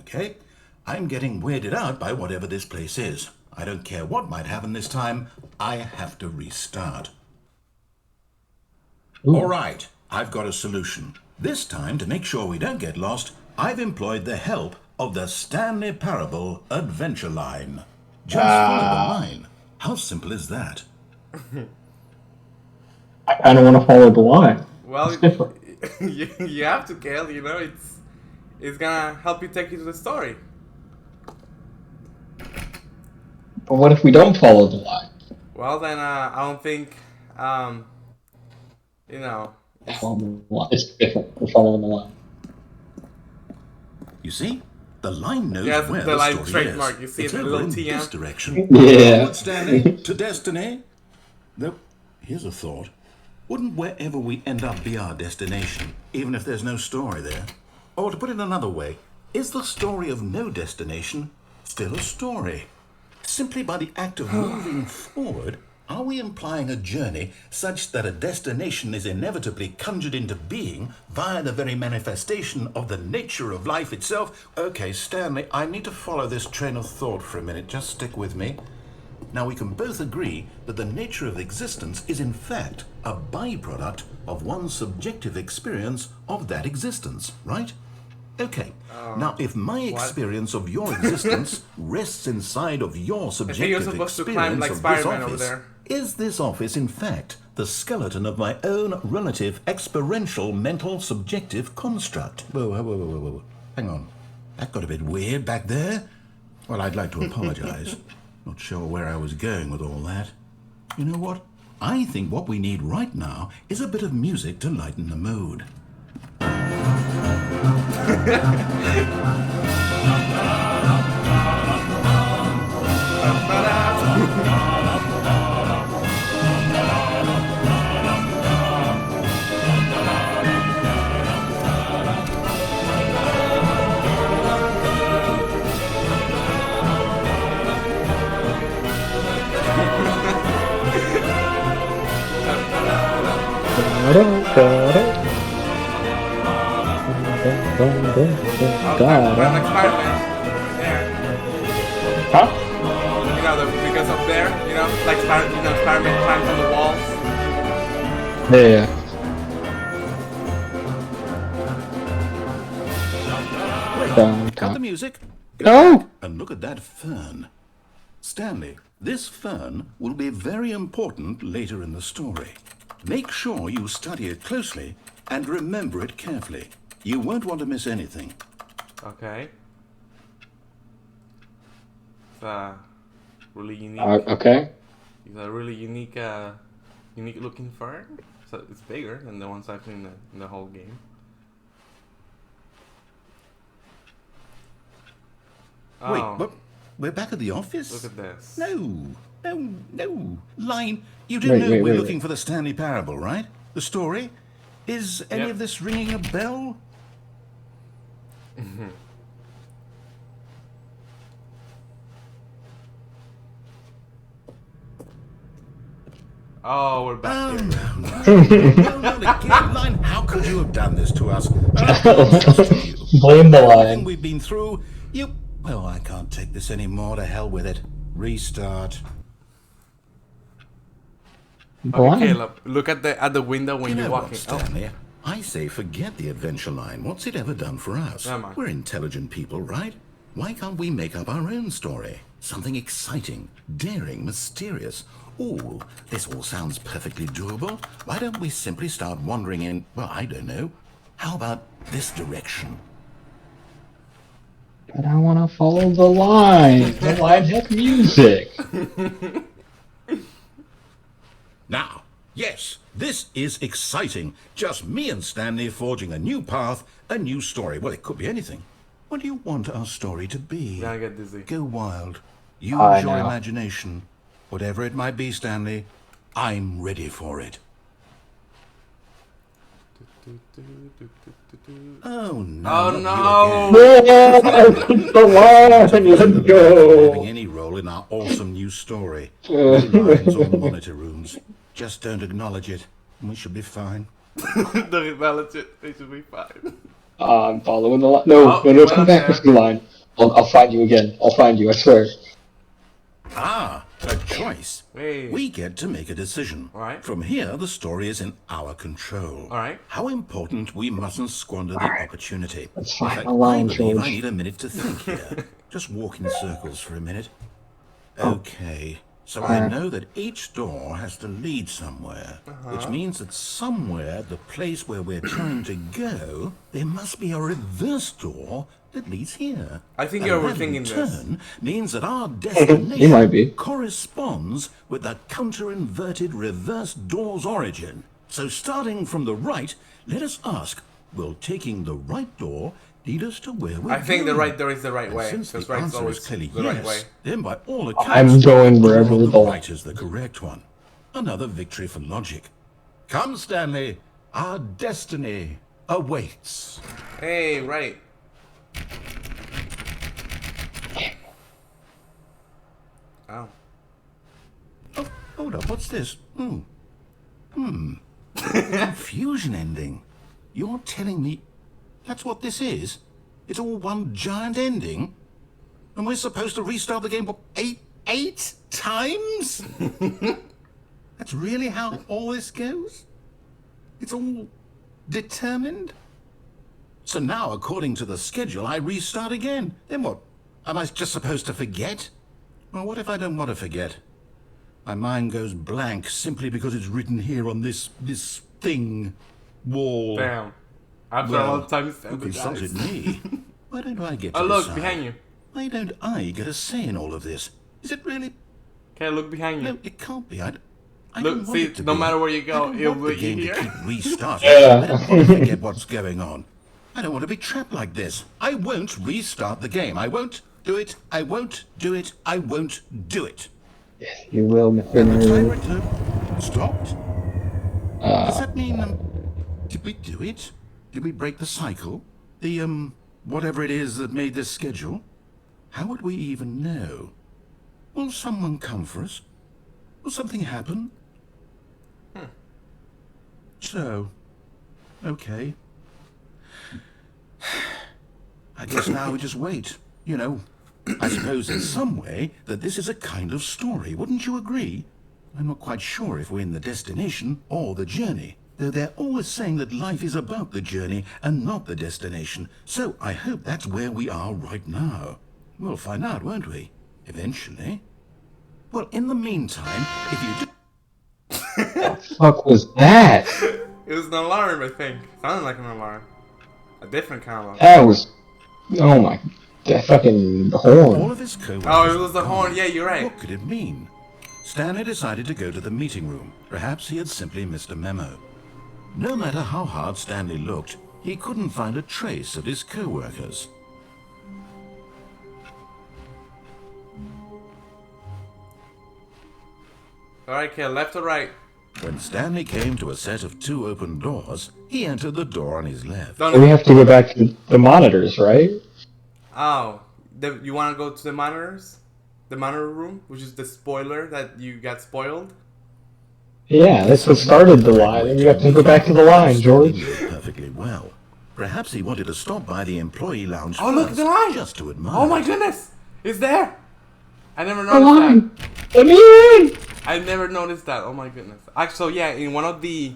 Okay? I'm getting weirded out by whatever this place is. I don't care what might happen this time. I have to restart. All right, I've got a solution. This time, to make sure we don't get lost, I've employed the help of the Stanley Parable Adventure Line. Just follow the line. How simple is that? I kind of want to follow the line. Well, It's different. you have to, Kale. You know, it's gonna help you take you to the story. But what if we don't follow the line? Well, then I don't think, you know. Follow the line. It's different. We're following the line. You see? The line knows Yeah, where the the line story trademark. is. You see it's the over little in TM? this direction. Yeah. Onward, Stanley, to destiny. Though, here's a thought. Wouldn't wherever we end up be our destination, even if there's no story there? Or to put it another way, is the story of no destination still a story? Simply by the act of moving forward, are we implying a journey such that a destination is inevitably conjured into being via the very manifestation of the nature of life itself? Okay, Stanley, I need to follow this train of thought for a minute. Just stick with me. Now, we can both agree that the nature of existence is in fact a byproduct of one's subjective experience of that existence, right? Okay, now if my experience of your existence rests inside of your subjective supposed to experience climb like of this Spider-Man over office, there. is this office in fact the skeleton of my own relative experiential mental subjective construct? Whoa. Hang on. That got a bit weird back there. Well, I'd like to apologize. Not sure where I was going with all that. You know what? I think what we need right now is a bit of music to lighten the mood. Like Spider-Man. There. Huh? You know, because up there, you know, like Spider-Man climbs on the walls. Yeah. Cut the music. Oh! And look at that fern. Stanley, this fern will be very important later in the story. Make sure you study it closely and remember it carefully. You won't want to miss anything. Okay. It's really unique. Okay. It's a really unique looking fern. So it's bigger than the ones I've seen in the whole game. Wait, Oh, but we're back at the office? look at this. No. Line, you do know we're looking for the Stanley Parable, right? The story? Is any of this ringing a bell? Oh, we're back here. No, not again, Line. How could you have done this to us? Blame the Everything line. we've been through, you... Well, I can't take this anymore. To hell with it. Restart. Okay, Caleb, look at the window when You you're know walking. what, Stanley? I say forget the adventure line. What's it ever done for us? Never mind. We're intelligent people, right? Why can't we make up our own story? Something exciting, daring, mysterious. Ooh, this all sounds perfectly doable. Why don't we simply start wandering in, well, I don't know. How about this direction? But I want to follow the line. The line has music. Now, yes, this is exciting. Just me and Stanley forging a new path, a new story. Well, it could be anything. What do you want our story to be? Then I get dizzy. Go wild. Use I your know. imagination. Whatever it might be, Stanley, I'm ready for it. Oh no! Oh not no! you again. The line. Let's go. Having any role in our awesome new story. No lines or monitor rooms. Just don't acknowledge it, and we should be fine. The acknowledge it. It should be fine. I'm following the line. No, Oh, no, well, come back there. to the line. I'll find you again. I'll find you, I swear. Ah, a choice. Hey. We get to make a decision. All right. From here, the story is in our control. All right. How important we mustn't squander the opportunity. Let's In find fact, the line, I believe I George. need a minute to think here. Just walk in circles for a minute. Okay. So I know that each door has to lead somewhere, which means that somewhere, the place where we're trying to go, there must be a reverse door that leads here. I think And you're that, overthinking in this. turn, means that our You might destination be. corresponds with the counter-inverted reverse door's origin. So starting from the right, let us ask, will taking the right door lead us to where we're I think the going? right door is the right And way. since Because the right's answer always is clearly the yes, right way. then by all accounts, I'm going wherever the the right is the correct one. Another victory for logic. Come, Stanley, our destiny awaits. Hey, right. Oh. Oh, hold up, what's this? Confusion ending. You're telling me that's what this is? It's all one giant ending? And we're supposed to restart the game, what, eight times? That's really how all this goes? It's all determined? So now, according to the schedule, I restart again. Then what? Am I just supposed to forget? Well, what if I don't want to forget? My mind goes blank simply because it's written here on this thing, wall. Damn. After Well, all the time who consulted me? Why don't I get to Oh, look, decide? behind you. Why don't I get a say in all of this? Is it really? Okay, look behind you. No, it can't be. I Look, don't want see, it to no be. matter where you go, I don't it'll want the put you game here. to keep restarting. Yeah. I don't want to forget what's going on. I don't want to be trapped like this. I won't restart the game. I won't do it. I won't do it. I won't do it. Yes, you will, Mr. And the Nerd. timer stopped. Does that mean, did we do it? Did we break the cycle? The, whatever it is that made this schedule? How would we even know? Will someone come for us? Will something happen? So, Okay. I guess now we just wait. You know, I suppose in some way that this is a kind of story, wouldn't you agree? I'm not quite sure if we're in the destination or the journey, though they're always saying that life is about the journey and not the destination, so I hope that's where we are right now. We'll find out, won't we? Eventually. Well, in the meantime, if you do... What the fuck was that? It was an alarm, I think. Sounded like an alarm. A different kind of alarm. That was... Oh my... That fucking horn. All of his co-workers Oh, it was the were horn. gone. Yeah, you're right. What could it mean? Stanley decided to go to the meeting room. Perhaps he had simply missed a memo. No matter how hard Stanley looked, he couldn't find a trace of his co-workers. Alright, kid, left or right? When Stanley came to a set of 2 open doors, he entered the door on his left. We have to go back to the monitors, right? Oh, you want to go to the monitors? The monitor room, which is the spoiler that you got spoiled? Yeah, that's what started the line, and you have to go back to the line, George. Perfectly well. Perhaps he wanted to stop by the employee lounge Oh, look at the line! just to admire. Oh my goodness! It's there! I never The noticed line! that. Let me in! I never noticed that. Oh my goodness. Actually, yeah, in one of the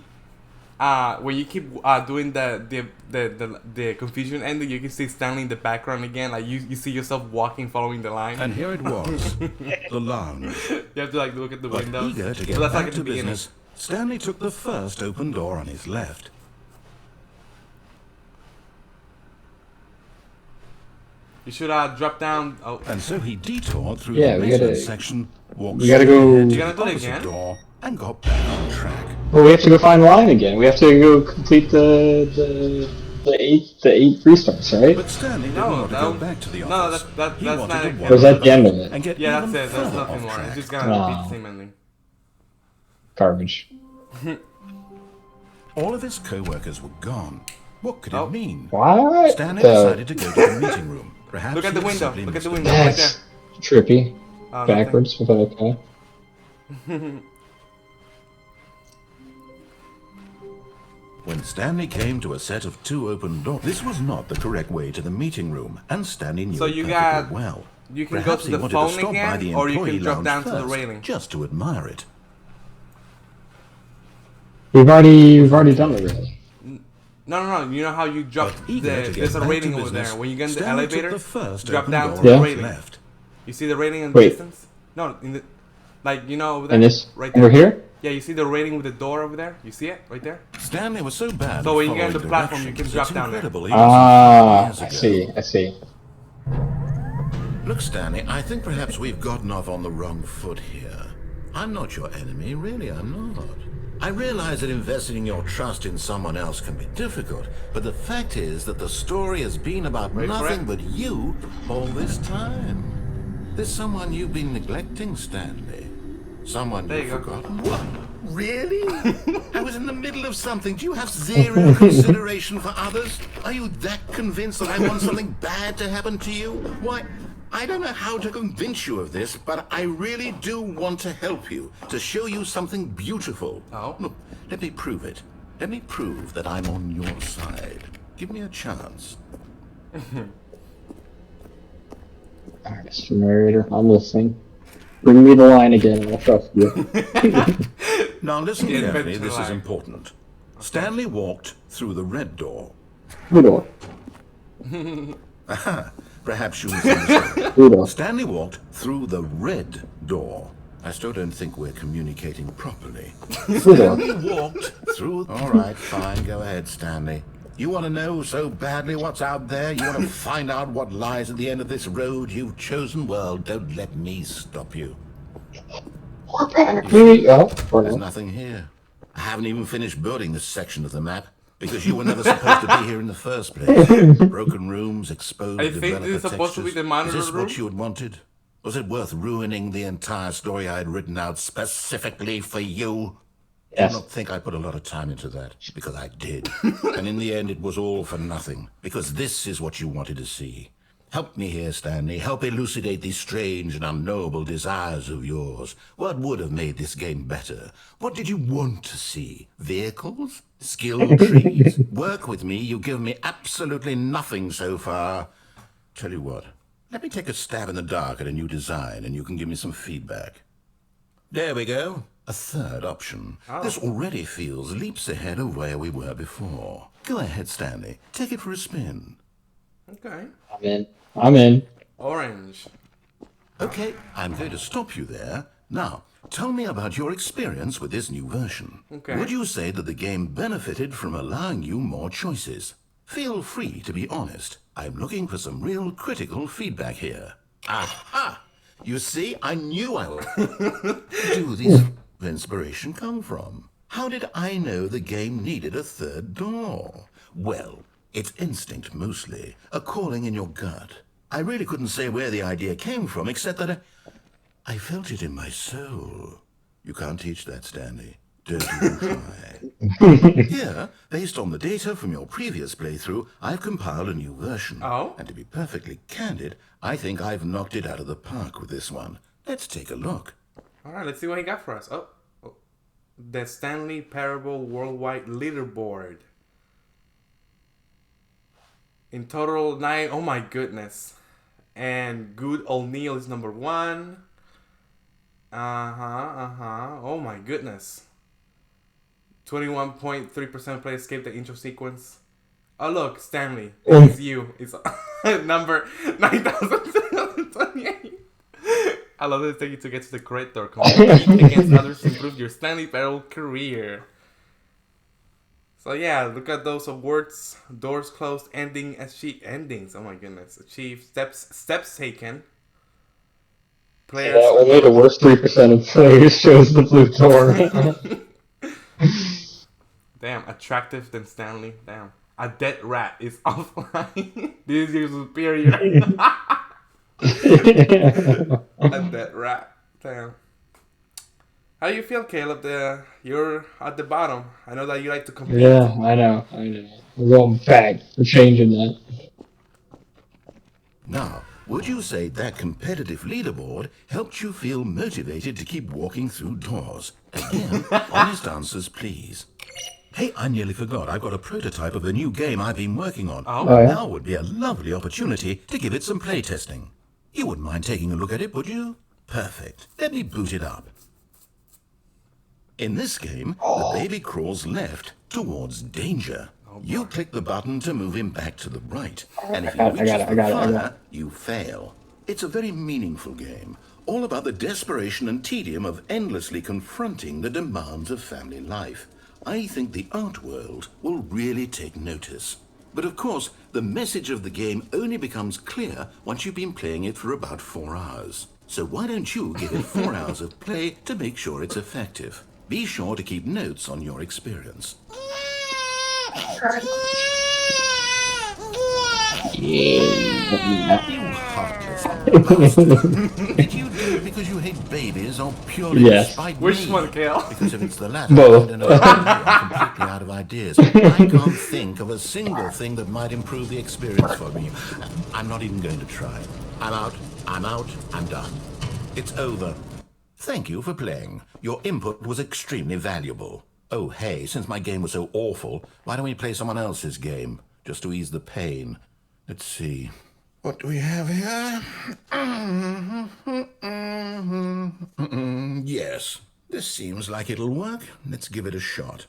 when you keep doing the confusion ending, you can see Stanley in the background again. Like you see yourself walking, following the line. And here it was, the lounge. You have to like look at the But windows. eager to get So that's back like at to the beginning. business, Stanley took the first open door on his left. You should drop down. Oh, And so he detoured through Yeah, the we basement gotta- section, walked we gotta straight go- ahead to You gotta the do it opposite again? door, and got back on track. Well, we have to go find the line again. We have to go complete the eight restarts, right? But Stanley didn't No, want to that go was- back to the no, office. that's He not wanted it. to Or was that the end of and it? get yeah, even that's it. That's further nothing off more. track. It's just gonna repeat Oh. the same ending. Garbage. All of his co-workers were gone. What could Oh. it mean? What? Stanley decided to go to the meeting room. Perhaps Look at he the had window. simply Look at the missed window. it. Right there. That's trippy. Oh, Backwards with okay. When Stanley came to a set of 2 open doors, this was not the correct way to the meeting room, and Stanley knew So it you perfectly got- well. you can go Perhaps to he the wanted phone to stop by again, the or you employee can drop lounge down to the first, railing. just to admire it. We've already done the railing. No. You know how you drop But eager to get there's a back railing to over business, there. When you get in the Stanley took elevator, the first drop open down door to the Yeah. on railing. his left. You see the railing in the Wait. distance? No, in the like you know over there. And this right there. over here? Yeah, you see the railing with the door over there? You see it right there? Stanley was so bad So at when you get on following the platform, you directions, can drop it's down there. incredible he wasn't Ah, years I ago. see. Look, Stanley, I think perhaps we've gotten off on the wrong foot here. I'm not your enemy, really, I'm not. I realize that investing your trust in someone else can be difficult, but the fact is that the story has been about Wait for nothing it. but you all this time. There's someone you've been neglecting, Stanley. Someone There you've you go. forgotten. What? Really? I was in the middle of something. Do you have zero consideration for others? Are you that convinced that I want something bad to happen to you? Why, I don't know how to convince you of this, but I really do want to help you, to show you something beautiful. Oh. Look, let me prove it. Let me prove that I'm on your side. Give me a chance. Alright, Mr. Narrator, I'm listening. Bring me the line again, and I'll trust you. Now listen The carefully, adventure this is line. important. Stanley walked through the red door. Blue door. Perhaps you misunderstood. Blue door. Stanley walked through the red door. I still don't think we're communicating properly. Blue door. Stanley walked through... All right, fine, go ahead, Stanley. You want to know so badly what's out there? You want to find out what lies at the end of this road you've chosen? Well, don't let me stop you. Or There's no. nothing here. I haven't even finished building this section of the map, because you were never supposed to be here in the first place. Broken rooms, exposed I think this developer is supposed to be textures. the monitor Is this room? what you had wanted? Was it worth ruining the entire story I had written out specifically for you? Yes. Do not think I put a lot of time into that, because I did. And in the end, it was all for nothing, because this is what you wanted to see. Help me here, Stanley. Help elucidate these strange and unknowable desires of yours. What would have made this game better? What did you want to see? Vehicles? Skill trees? Work with me. You've given me absolutely nothing so far. Tell you what, let me take a stab in the dark at a new design and you can give me some feedback. There we go. A third option. Oh. This already feels leaps ahead of where we were before. Go ahead, Stanley. Take it for a spin. Okay. I'm in. Orange. Okay, I'm going to stop you there. Now, tell me about your experience with this new version. Okay. Would you say that the game benefited from allowing you more choices? Feel free to be honest. I'm looking for some real critical feedback here. Aha! You see, I knew I would. Where do these inspiration come from? How did I know the game needed a third door? Well, it's instinct mostly, a calling in your gut. I really couldn't say where the idea came from, except that I felt it in my soul. You can't teach that, Stanley. Don't even try. Here, based on the data from your previous playthrough, I've compiled a new version. Oh? And to be perfectly candid, I think I've knocked it out of the park with this one. Let's take a look. Alright, let's see what he got for us. Oh. The Stanley Parable Worldwide Leaderboard. In total, 9. Oh my goodness. And Good O'Neill is number 1. Oh my goodness. 21.3% play escape the intro sequence. Oh look, Stanley. It's you. It's number 9,728. I love that it's taking to get to the correct door. Compete against others to improve your Stanley Parable career. So yeah, look at those awards. Doors closed, endings. Oh my goodness. Achieved, steps taken. Players. Yeah, only the worst 3% of players chose the blue door. Damn, attractive than Stanley. Damn. A dead rat is offline. This is your superior. A dead rat. Damn. How do you feel, Caleb? You're at the bottom. I know that you like to compete. Yeah, I know. We're going back. We're changing that. Now, would you say that competitive leaderboard helped you feel motivated to keep walking through doors? Again, honest answers, please. Hey, I nearly forgot. I've got a prototype of a new game I've been working on. Oh? Oh, yeah? Now would be a lovely opportunity to give it some playtesting. You wouldn't mind taking a look at it, would you? Perfect. Let me boot it up. In this game, the baby crawls left towards danger. You click the button to move him back to the right. And if he reaches the fire, you fail. It's a very meaningful game, all about the desperation and tedium of endlessly confronting the demands of family life. I think the art world will really take notice. But of course, the message of the game only becomes clear once you've been playing it for about 4 hours. So why don't you give it 4 hours of play to make sure it's effective? Be sure to keep notes on your experience. You heartless bastard. Did you do it because you hate babies or purely despite Which me? one, Kale? Because if it's the latter, Both. then I'm completely out of ideas. I can't think of a single thing that might improve the experience for me. I'm not even going to try. I'm out, I'm done. It's over. Thank you for playing. Your input was extremely valuable. Oh, hey, since my game was so awful, why don't we play someone else's game? Just to ease the pain. Let's see. What do we have here? Yes, this seems like it'll work. Let's give it a shot.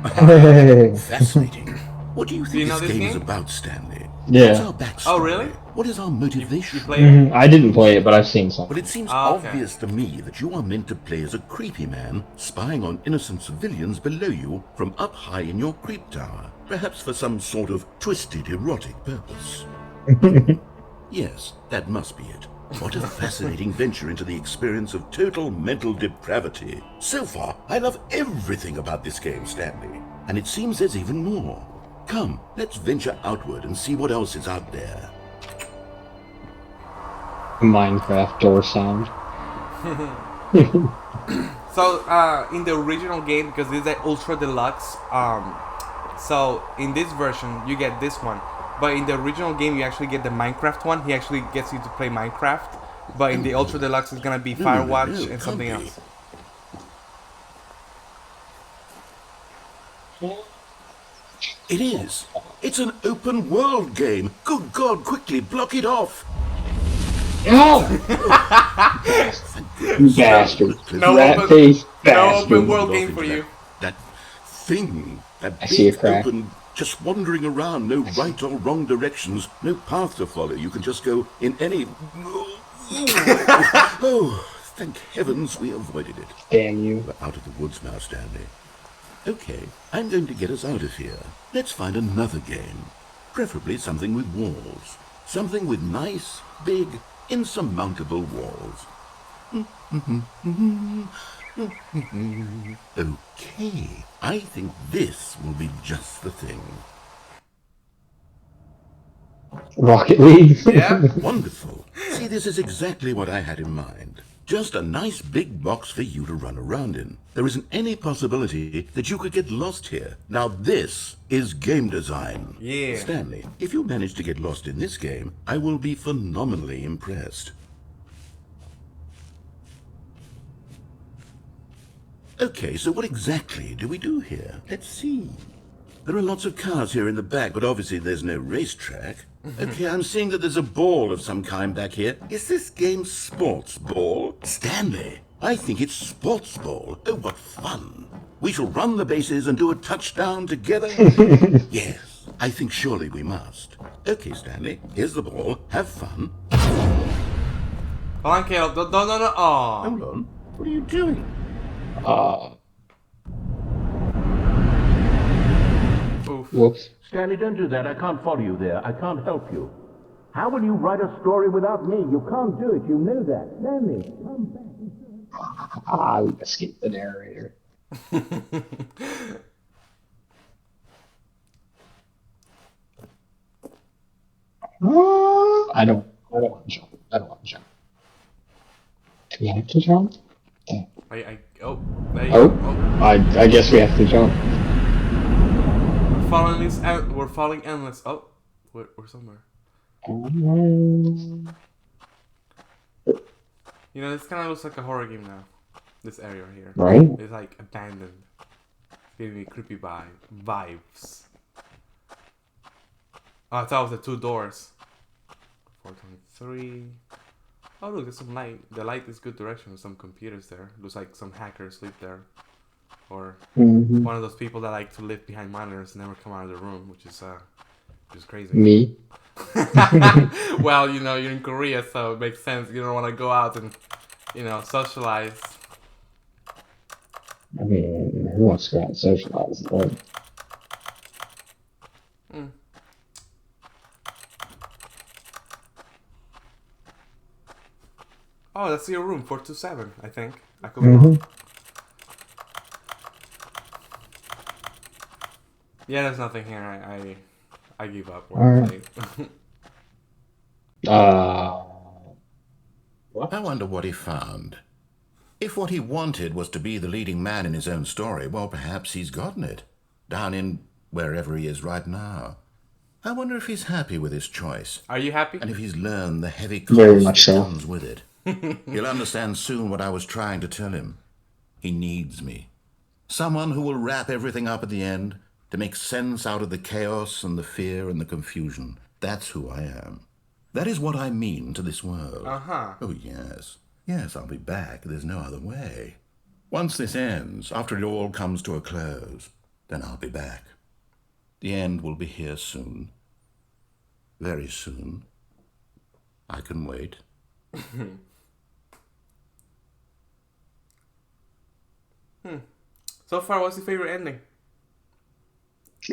Hey. Fascinating. What do you think you know this game is game? about, Stanley? Yeah. What's our backstory? Oh, really? What is our motivation? You play it? I didn't play it, but I've seen some. Well, it seems Okay. obvious to me that you are meant to play as a creepy man spying on innocent civilians below you from up high in your creep tower, perhaps for some sort of twisted erotic purpose. Yes, that must be it. What a fascinating venture into the experience of total mental depravity. So far, I love everything about this game, Stanley. And it seems there's even more. Come, let's venture outward and see what else is out there. Minecraft door sound. So, in the original game, because this is the Ultra Deluxe, So in this version, you get this one. But in the original game, you actually get the Minecraft one. He actually gets you to play Minecraft. But in the Ultra Deluxe, it's gonna be Firewatch and something else. It is. It's an open world game. Good God, quickly block it off. No! You bastard. No Rat open- face No bastard. open world game for you. That thing, that I see a big crack. open, just wandering around, no right or wrong directions, no path to follow. You can just go in any... Oh, thank heavens we avoided it. Damn you. We're out of the woods now, Stanley. Okay, I'm going to get us out of here. Let's find another game. Preferably something with walls. Something with nice, big, insurmountable walls. Okay, I think this will be just the thing. Rocket League. Yeah. Wonderful. See, this is exactly what I had in mind. Just a nice big box for you to run around in. There isn't any possibility that you could get lost here. Now this is game design. Yeah. Stanley, if you manage to get lost in this game, I will be phenomenally impressed. Okay, so what exactly do we do here? Let's see. There are lots of cars here in the back, but obviously there's no racetrack. Okay, I'm seeing that there's a ball of some kind back here. Is this game sports ball? Stanley, I think it's sports ball. Oh, what fun. We shall run the bases and do a touchdown together? Yes, I think surely we must. Okay, Stanley, here's the ball. Have fun. Hold on, Caleb. No. Oh. Hold on. What are you doing? Oof. Whoops. Stanley, don't do that. I can't follow you there. I can't help you. How will you write a story without me? You can't do it. You know that. Stanley, come back. We escaped the narrator. I don't want to jump. I don't want to jump. Do we have to jump? Yeah. Oh, there you go. Oh. I guess we have to jump. We're falling endless. Oh, we're somewhere. You know, this kind of looks like a horror game now. This area here. Right? It's like abandoned. It's giving me creepy vibes. Oh, I thought it was the two doors. 423. Oh, look, there's some light. The light is good direction with some computers there. Looks like some hackers live there. Or one of those people that like to live behind monitors and never come out of the room, which is crazy. Me? Well, you know, you're in Korea, so it makes sense. You don't want to go out and, you know, socialize. I mean, who wants to go out and socialize? Oh, that's your room, 427, I think. I could be wrong. Yeah, there's nothing here. I give up. Alright. I wonder what he found. If what he wanted was to be the leading man in his own story, well, perhaps he's gotten it. Down in wherever he is right now. I wonder if he's happy with his choice. Are you happy? And if he's learned the heavy Very cost much that so. comes with it. He'll understand soon what I was trying to tell him. He needs me. Someone who will wrap everything up at the end to make sense out of the chaos and the fear and the confusion. That's who I am. That is what I mean to this world. Uh-huh. Oh, yes. Yes, I'll be back. There's no other way. Once this ends, after it all comes to a close, then I'll be back. The end will be here soon. Very soon. I can wait. So far, what's your favorite ending?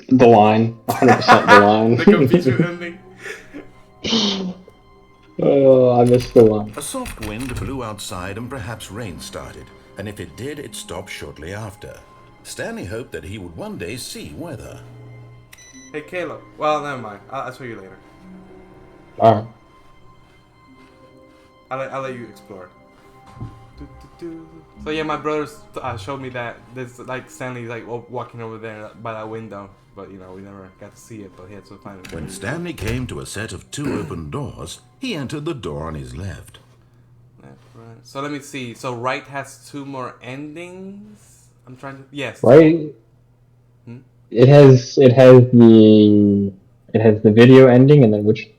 The line. 100% the line. The confusion ending? Oh, I missed the line. A soft wind blew outside and perhaps rain started, and if it did, it stopped shortly after. Stanley hoped that he would one day see weather. Hey, Caleb. Well, never mind. I'll show you later. Alright. I'll let you explore. So yeah, my brothers showed me that there's like Stanley like walking over there by that window, but you know we never got to see it. But he had to find it. When Stanley came to a set of 2 open doors, he entered the door on his left. Left, right. So let me see. So right has 2 more endings. I'm trying to. Yes. Right. It has the video ending, and then which?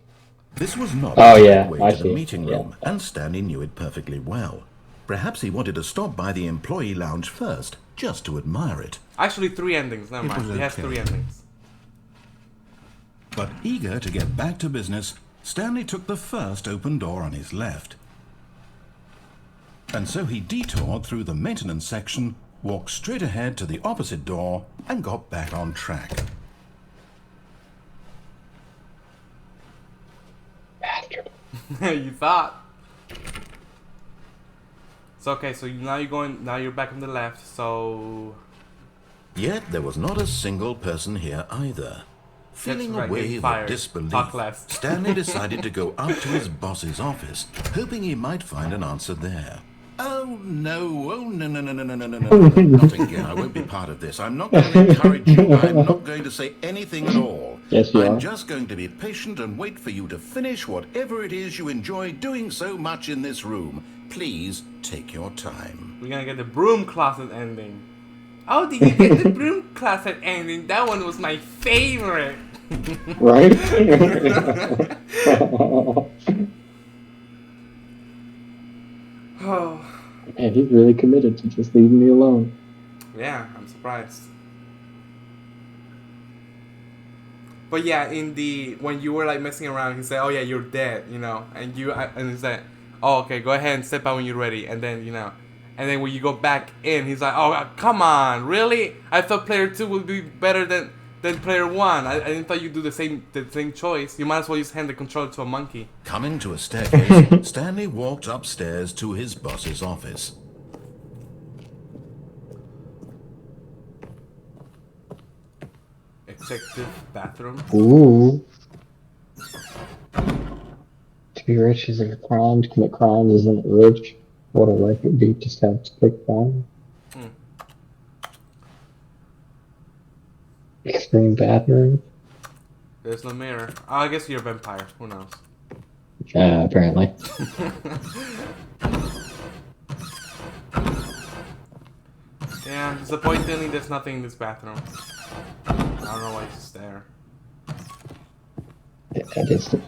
This was not Oh a yeah, way I to the see. meeting Yeah. room, and Stanley knew it perfectly well. Perhaps he wanted to stop by the employee lounge first, just to admire it. Actually, 3 endings. Never It mind. was He has okay. 3 endings. But eager to get back to business, Stanley took the first open door on his left. And so he detoured through the maintenance section, walked straight ahead to the opposite door, and got back on track. You thought. So okay, so now you're back on the left. So Yet there was not a single person here either. Feeling right, a wave getting of fired. disbelief, Talk less. Stanley decided to go up to his boss's office, hoping he might find an answer there. Oh no, not again. I won't be part of this. I'm not going to encourage you. I'm not going to say anything at all. Yes, you I'm are. just going to be patient and wait for you to finish whatever it is you enjoy doing so much in this room. Please take your time. we're gonna get the broom closet ending. Oh, did you get the broom closet ending? That one was my favorite. Right? Oh, Man, he's really committed to just leaving me alone. yeah, I'm surprised. But yeah, when you were like messing around, he said, "Oh yeah, you're dead," you know, and he said, "Oh okay, go ahead and step out when you're ready," and then and then when you go back in, he's like, "Oh come on, really? I thought player 2 would be better than player 1. I didn't thought you'd do the same choice. You might as well just hand the controller to a monkey." Coming to a staircase, Stanley walked upstairs to his boss's office. Executive bathroom. Ooh. To be rich isn't a crime. To commit crimes isn't rich. What a life it would be just to have to pick one. Extreme bathroom. There's no mirror. Oh, I guess you're a vampire. Who knows? Apparently. Yeah, disappointingly, there's nothing in this bathroom. I don't know why it's just there. Yeah, that is the...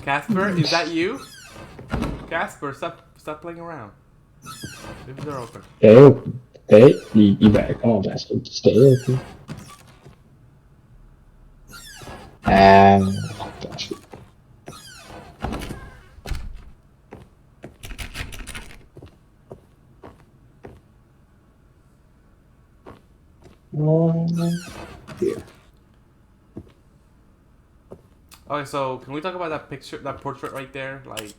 Casper, is that you? Casper, stop playing around. Leave the door open. Stay open. You better come on, bastard. Stay open. Gosh. Here. Okay, so can we talk about that picture, that portrait right there? Like,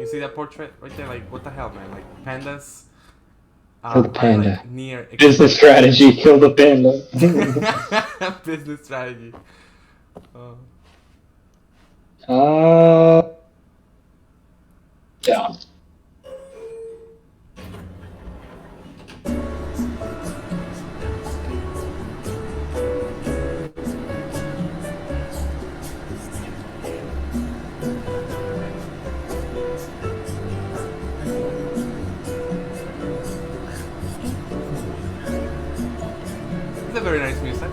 you see that portrait right there? Like, what the hell, man? Like, pandas? Kill the panda. Like, near Business strategy, kill the panda. business strategy. Yeah. It's a very nice music.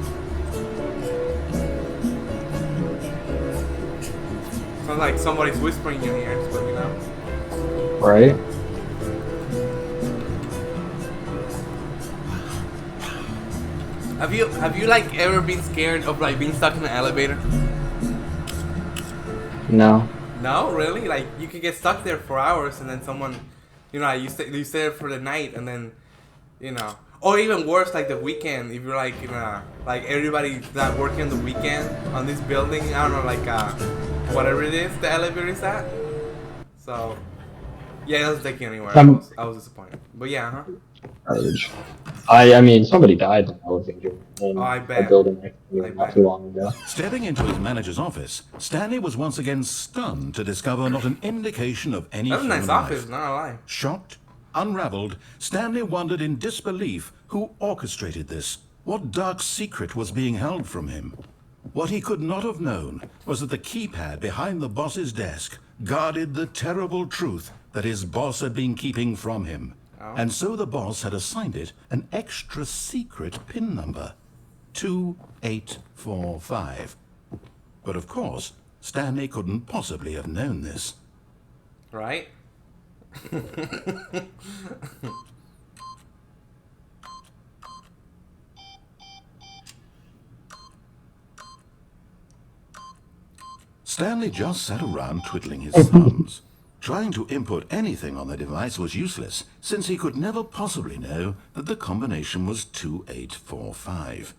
Sounds like somebody's whispering in your ears, but you know. Right? Have you like ever been scared of like being stuck in an elevator? No. No, really? Like you could get stuck there for hours, and then someone, you know, you stay there for the night, and then, you know, or even worse, like the weekend. If you're like, you know, like everybody's not working on the weekend on this building. I don't know, like whatever it is, the elevator is at. So, yeah, it doesn't take you anywhere. I was disappointed, but yeah, huh? Garbage. I mean, somebody died in the elevator in I a bet. building I not bet. too long ago. Stepping into his manager's office, Stanley was once again stunned to discover not an indication of any That's a human nice office, life. not gonna lie. Shocked, unraveled, Stanley wondered in disbelief who orchestrated this. What dark secret was being held from him? What he could not have known was that the keypad behind the boss's desk guarded the terrible truth that his boss had been keeping from him. And so the boss had assigned it an extra secret PIN number, 2845. But of course, Stanley couldn't possibly have known this. Right? Stanley just sat around twiddling his thumbs. Trying to input anything on the device was useless, since he could never possibly know that the combination was 2845.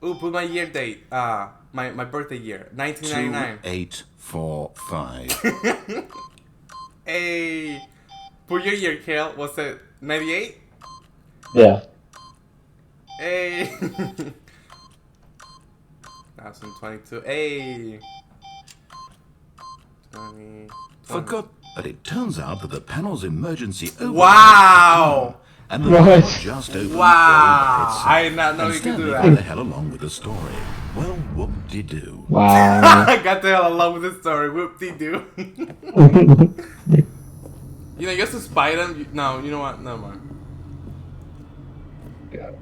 Ooh, put my year date. My birthday year. 1999. 2845. Hey. Put your year, Kale. What's it? 98? Yeah. Hey. 2022. Hey. 20. Forgot that it turns out that the panel's emergency override Wow. and the What? door just opened Wow. all by itself. I did not know And you could do Stanley that. got the hell along with the story. Well, whoop-de-doo. Wow. I got the hell along with this story. Whoop-de-doo. You know, you have to spy them. No, you know what? Never mind. Got it.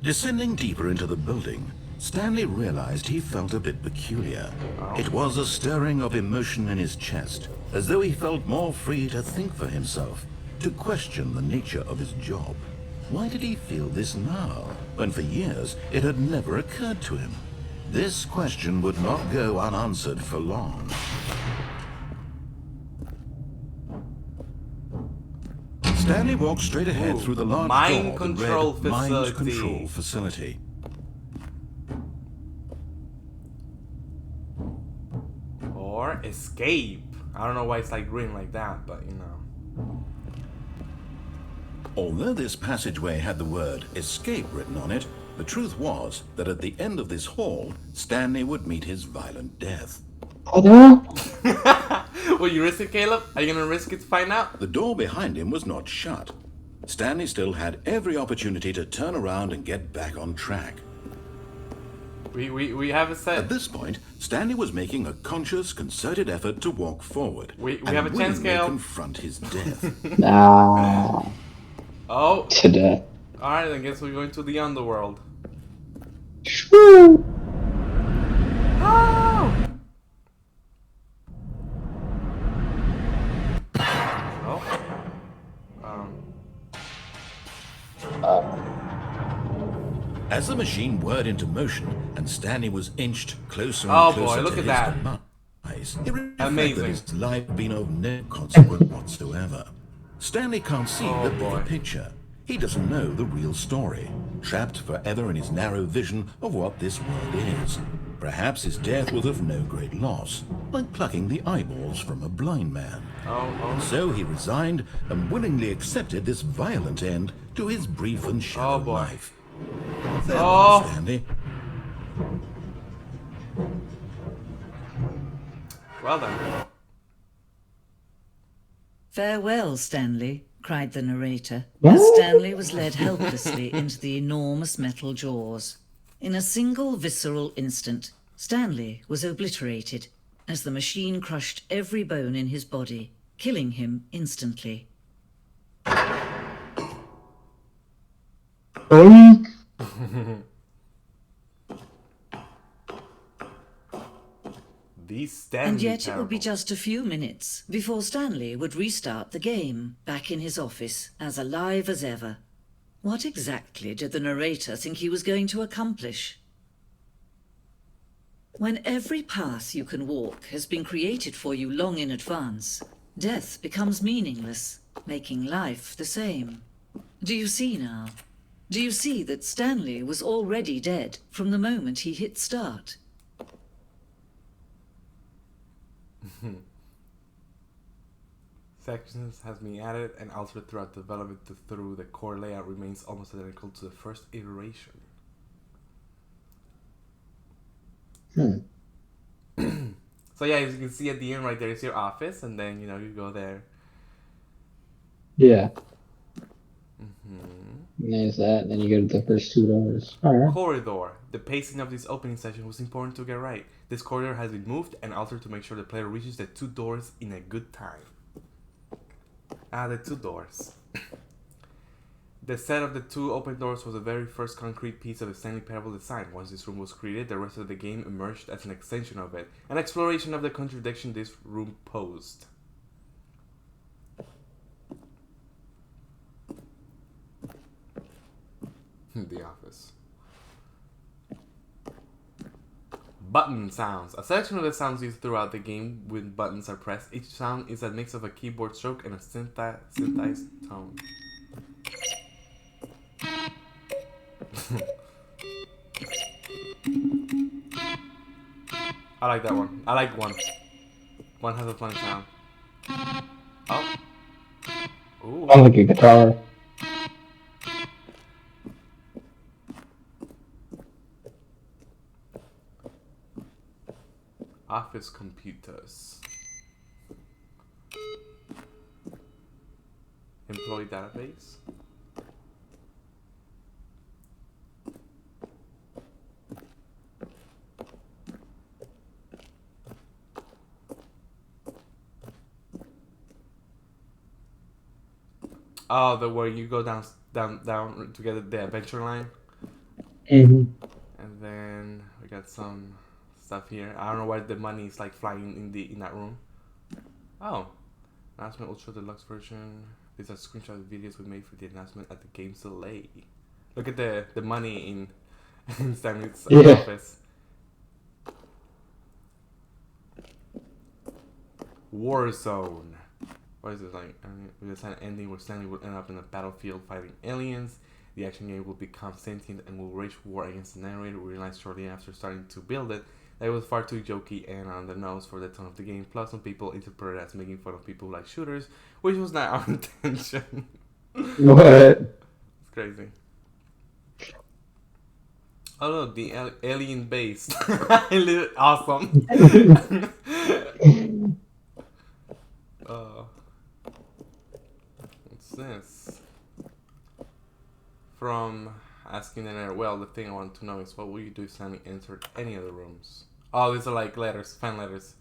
Descending deeper into the building, Stanley realized he felt a bit peculiar. It was a stirring of emotion in his chest, as though he felt more free to think for himself, to question the nature of his job. Why did he feel this now, when for years it had never occurred to him? This question would not go unanswered for long. Stanley walked straight ahead through the large Mind door control that read Mind facility. Control Facility. Or escape. I don't know why it's like green like that, but you know. Although this passageway had the word escape written on it, the truth was that at the end of this hall, Stanley would meet his violent death. Hello? Will you risk it, Caleb? Are you gonna risk it to find out? The door behind him was not shut. Stanley still had every opportunity to turn around and get back on track. We have a At set. this point, Stanley was making a conscious, concerted effort to walk forward. We and have a chance, willingly Gale. confront his death. Nah. Oh, To death. alright, I guess we're going to the underworld. Shoo. Oh! As the machine whirred into motion and Stanley was inched closer Oh, and closer boy, look to at his that. demise, it reflected that Amazing. his life had been of no consequence whatsoever. Stanley can't see Oh, the bigger boy. picture. He doesn't know the real story, trapped forever in his narrow vision of what this world is. Perhaps his death was of no great loss, like plucking the eyeballs from a blind man. Oh, So he resigned and willingly accepted this violent end to his brief and shallow boy. life. Oh. Farewell, Stanley. well done. Farewell, Stanley, cried the narrator, What? as Stanley was led helplessly into the enormous metal jaws. In a single visceral instant, Stanley was obliterated as the machine crushed every bone in his body, killing him instantly. Oink. The Stanley And yet it would be Parable. just a few minutes before Stanley would restart the game, back in his office, as alive as ever. What exactly did the narrator think he was going to accomplish? When every path you can walk has been created for you long in advance, death becomes meaningless, making life the same. Do you see now? Do you see that Stanley was already dead from the moment he hit start? Sections has been added and altered throughout development through the core layout remains almost identical to the first iteration. So yeah, as you can see at the end right there is your office, and then you go there. Yeah. And there's that, and then you go to the first 2 doors. Alright. Corridor. The pacing of this opening session was important to get right. This corridor has been moved and altered to make sure the player reaches the 2 doors in a good time. The 2 doors. The set of the 2 open doors was the very first concrete piece of the Stanley Parable design. Once this room was created, the rest of the game emerged as an extension of it, an exploration of the contradiction this room posed. The Office. Button sounds. A selection of the sounds used throughout the game when buttons are pressed. Each sound is a mix of a keyboard stroke and a synthesized tone. I like that one. I like one. One has a funny sound. Oh. Ooh. I like a guitar. Office computers. Employee database. Oh, the where you go down to get the adventure line. Mm-hmm. And then we got some stuff here. I don't know why the money is like flying in that room. Oh, announcement Ultra Deluxe version. These are screenshot videos we made for the announcement at the game's delay. Look at the money in Stanley's office. Warzone. What is it like? With an ending where Stanley will end up in a battlefield fighting aliens. The action game will become sentient and will wage war against the narrator. We realized shortly after starting to build it that it was far too jokey and on the nose for the tone of the game. Plus, some people interpreted it as making fun of people who like shooters, which was not our intention. What? It's crazy. Oh look, the alien base. Awesome. What's this? From asking the narrator, well, the thing I want to know is what will you do if Stanley entered any of the rooms? Oh, these are like letters, fan letters.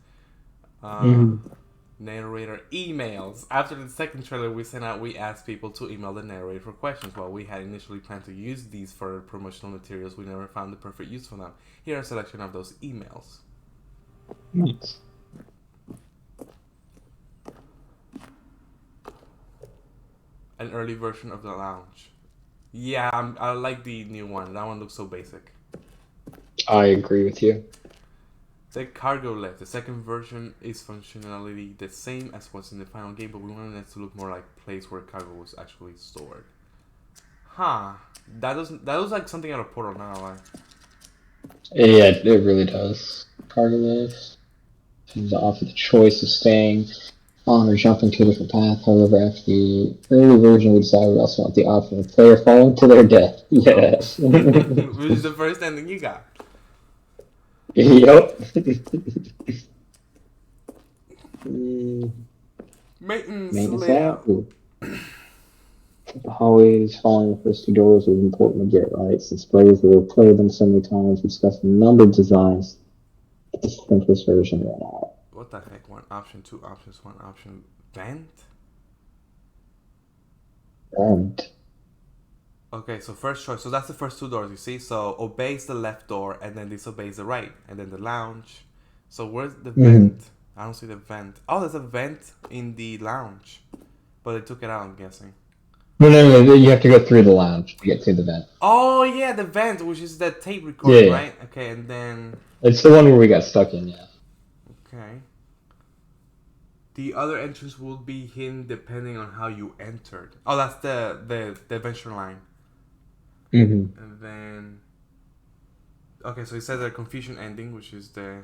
Narrator emails. After the second trailer we sent out, we asked people to email the narrator for questions. While we had initially planned to use these for promotional materials, we never found the perfect use for them. Here are a selection of those emails. Nice. An early version of the lounge. Yeah, I like the new one. That one looks so basic. I agree with you. The cargo lift. The second version is functionality the same as what's in the final game, but we wanted it to look more like a place where cargo was actually stored. Huh. That looks like something out of Portal, not gonna lie. Yeah, it really does. Cargo lift. Seems to offer the choice of staying on or jumping to a different path. However, after the early version, we decided we also want the option of player falling to their death. Yes. Which is the first ending you got. Yep. Maintenance layout. Always following the first 2 doors was important to get right, since players will play them so many times. We discussed numbered designs, but the simplest version ran out. What the heck? 1 option, 2 options, 1 option. Vent? Vent. Okay, so first choice. So that's the first 2 doors, you see? So obeys the left door, and then disobeys the right. And then the lounge. So where's the vent? I don't see the vent. Oh, there's a vent in the lounge. But they took it out, I'm guessing. No, you have to go through the lounge to get to the vent. Oh, yeah, the vent, which is the tape recording, right? Okay, and then... It's the one where we got stuck in, yeah. Okay. The other entrance will be hidden depending on how you entered. Oh, that's the adventure line. Mm-hmm. And then... Okay, so it says a confusion ending, which is the...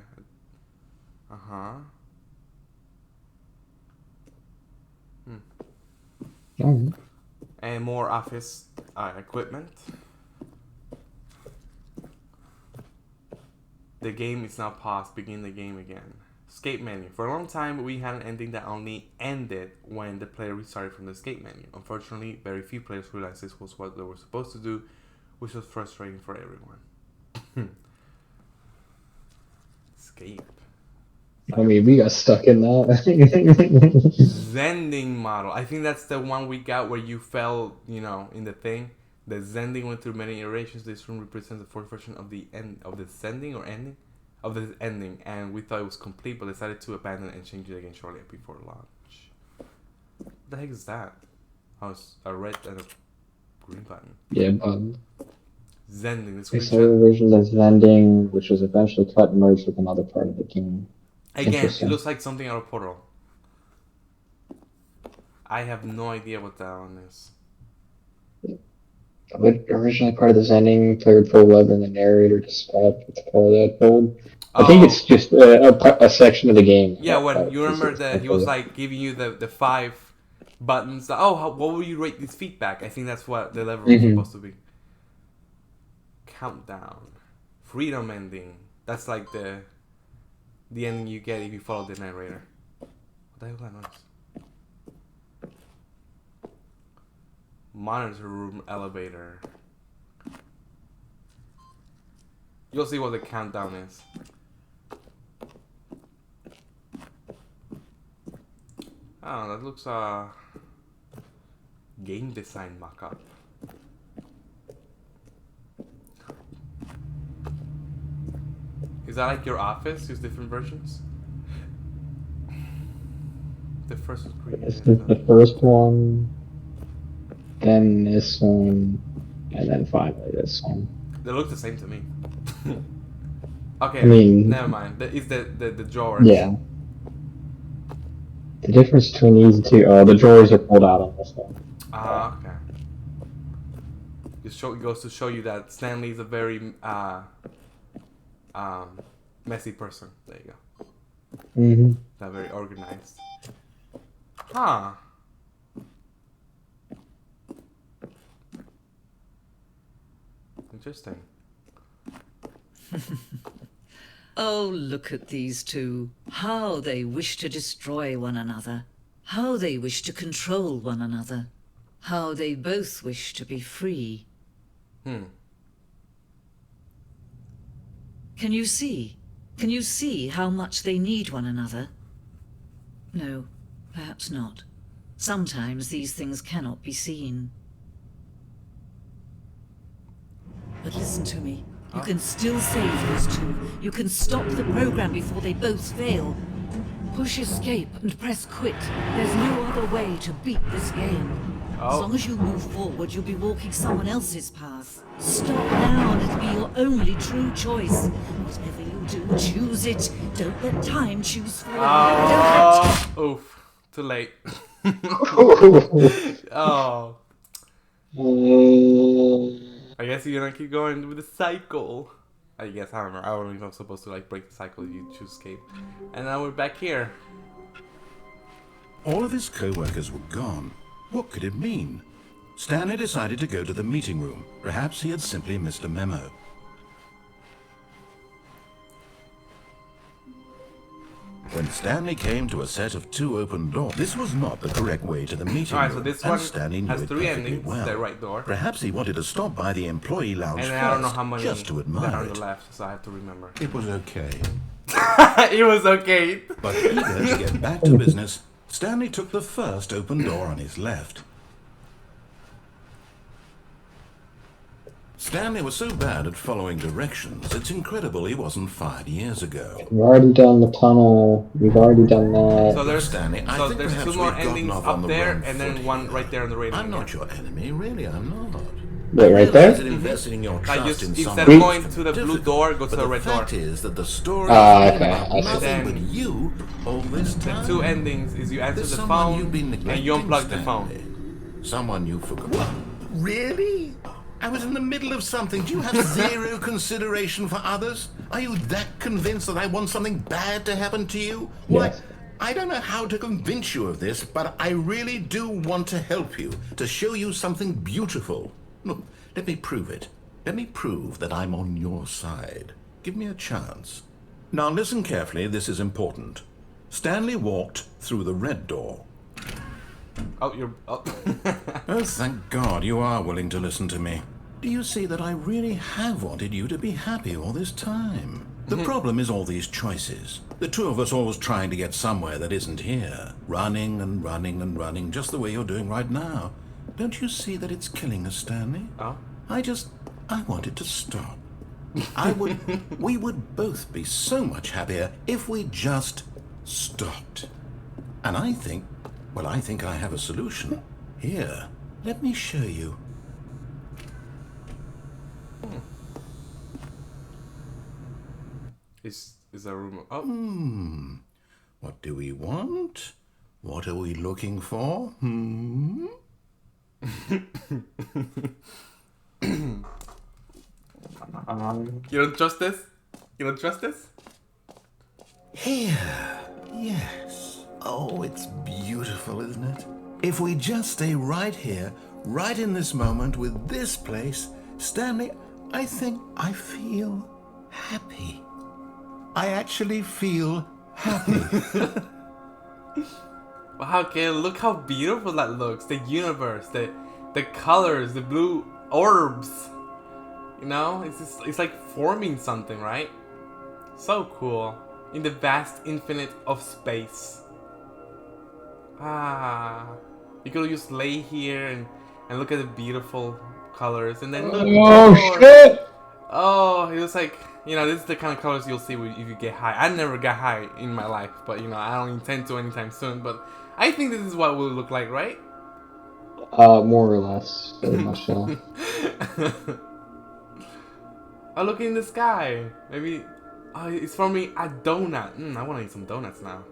And more office equipment. The game is now paused. Begin the game again. Escape menu. For a long time, we had an ending that only ended when the player restarted from the escape menu. Unfortunately, very few players realized this was what they were supposed to do, which was frustrating for everyone. Escape. I mean, we got stuck in that. Zending model. I think that's the one we got where you fell, in the thing. The Zending went through many iterations. This room represents the fourth version of the end of the Zending or ending of the ending, and we thought it was complete, but decided to abandon it and change it again shortly before launch. What the heck is that? Oh, it's a red and a green button. Yeah, Zending. This there's other versions of Zending, which was eventually cut and merged with another part of the game. Again, it looks like something out of Portal. I have no idea what that one is. Originally part of the Zending, player would pull a lever and the narrator described what the part of that pulled. I think it's just a section of the game. Yeah, when you remember that he was like giving you the 5 buttons. What will you rate this feedback? I think that's what the lever was supposed to be. Countdown. Freedom ending. That's like the ending you get if you follow the narrator. What the hell is that noise? Monitor room elevator. You'll see what the countdown is. Oh, that looks game design mock-up. Is that like your office? Use different versions? The first was created. This is the first one, then this one, and then finally this one. They look the same to me. Okay, I mean, never mind. It's the drawers. Yeah. The difference between these two, the drawers are pulled out on this one. Okay. It goes to show you that Stanley is a very messy person. There you go. Mm-hmm. Not very organized. Huh. Interesting. Oh, look at these two. How they wish to destroy one another. How they wish to control one another. How they both wish to be free. Can you see? Can you see how much they need one another? No, perhaps not. Sometimes these things cannot be seen. But listen to me. You can still save those two. You can stop the program before they both fail. Push escape and press quit. There's no other way to beat this game. As long as you move forward, you'll be walking someone else's path. Stop now and it'll be your only true choice. Whatever you do, choose it. Don't let time choose for you. Oof. Too late. Oh. I guess you're gonna keep going with the cycle. I guess, I don't know. I don't know if I'm supposed to like break the cycle if you choose escape. And now we're back here. All of his co-workers were gone. What could it mean? Stanley decided to go to the meeting room. Perhaps he had simply missed a memo. When Stanley came to a set of 2 open doors, this was not the correct way to the meeting room. Alright, so this one Stanley knew has it 3 perfectly endings. well. The right door. Perhaps he wanted to stop by the employee lounge And first, I don't know how many just to that are admire on the it. left, so I have to remember. It was okay. It was okay. But eager to get back to business, Stanley took the first open door on his left. Stanley was so bad at following directions, it's incredible he wasn't fired years ago. We've already done the tunnel. We've already done that. So there's Stanley, I think there's perhaps 2 more we've gotten endings off on up the there, wrong and then foot one here. right there on the railing. I'm not your enemy, really, I'm not. Wait, right there? Is it investing your Like trust just in instead someone of going else to the blue difficult, door, go to but the red door. fact is that the story Okay, is I see. nothing but Then you all this The time. 2 endings is you answer There's the someone you've phone been and neglecting, you unplug the Stanley. phone. Someone you forgot. Really? I was in the middle of something. Do you have zero consideration for others? Are you that convinced that I want something bad to happen to you? Yes. Why, I don't know how to convince you of this, but I really do want to help you, to show you something beautiful. Look, let me prove it. Let me prove that I'm on your side. Give me a chance. Now listen carefully, this is important. Stanley walked through the red door. Oh, you're... Oh. Oh, thank God you are willing to listen to me. Do you see that I really have wanted you to be happy all this time? The problem is all these choices. The two of us always trying to get somewhere that isn't here. Running and running and running, just the way you're doing right now. Don't you see that it's killing us, Stanley? Oh? I want it to stop. We would both be so much happier if we just stopped. And I think I have a solution. Here, let me show you. Is a room? Oh. What do we want? What are we looking for? You don't trust this? You don't trust this? Here. Yes. Oh, it's beautiful, isn't it? If we just stay right here, right in this moment with this place, Stanley, I think I feel happy. I actually feel happy. Wow, okay, look how beautiful that looks. The universe, the colors, the blue orbs. You know, it's like forming something, right? So cool. In the vast infinite of space. You could just lay here and look at the beautiful colors, and then look. Oh shit! Oh, it was like, you know, this is the kind of colors you'll see if you get high. I never got high in my life, but you know, I don't intend to anytime soon. But I think this is what it will look like, right? More or less, very much so. Oh, look in the sky. Maybe it's for me a donut. I want to eat some donuts now.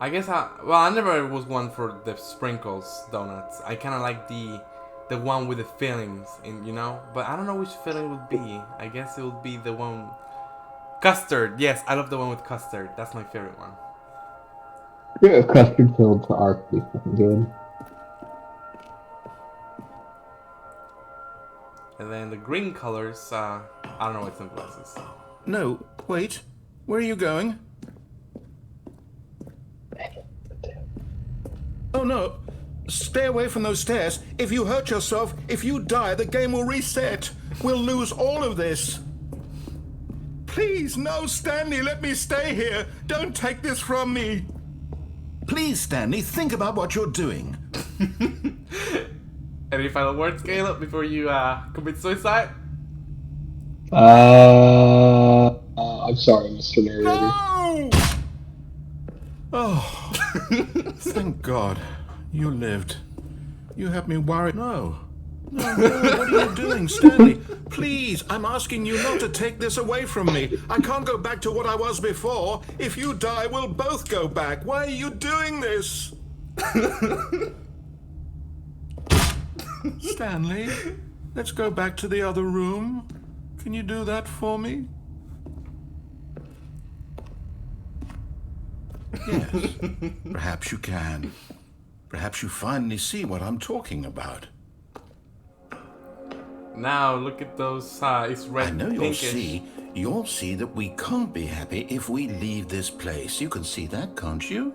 I guess I never was one for the sprinkles donuts. I kind of like the one with the fillings, you know. But I don't know which filling would be. I guess it would be the one custard. Yes, I love the one with custard. That's my favorite one. Yeah, custard filled are pretty fucking good. And then the green colors, I don't know what simple this is. No, wait. Where are you going? Oh no. Stay away from those stairs. If you hurt yourself, if you die, the game will reset. We'll lose all of this. Please, no, Stanley, let me stay here. Don't take this from me. Please, Stanley, think about what you're doing. Any final words, Caleb, before you commit suicide? I'm sorry, Mr. Narrator. No! Oh, thank God. You lived. You have me worried. No, what are you doing, Stanley? Please, I'm asking you not to take this away from me. I can't go back to what I was before. If you die, we'll both go back. Why are you doing this? Stanley, let's go back to the other room. Can you do that for me? Yes, perhaps you can. Perhaps you finally see what I'm talking about. Now look at those. It's red. I know pinkish. you'll see that we can't be happy if we leave this place. You can see that, can't you?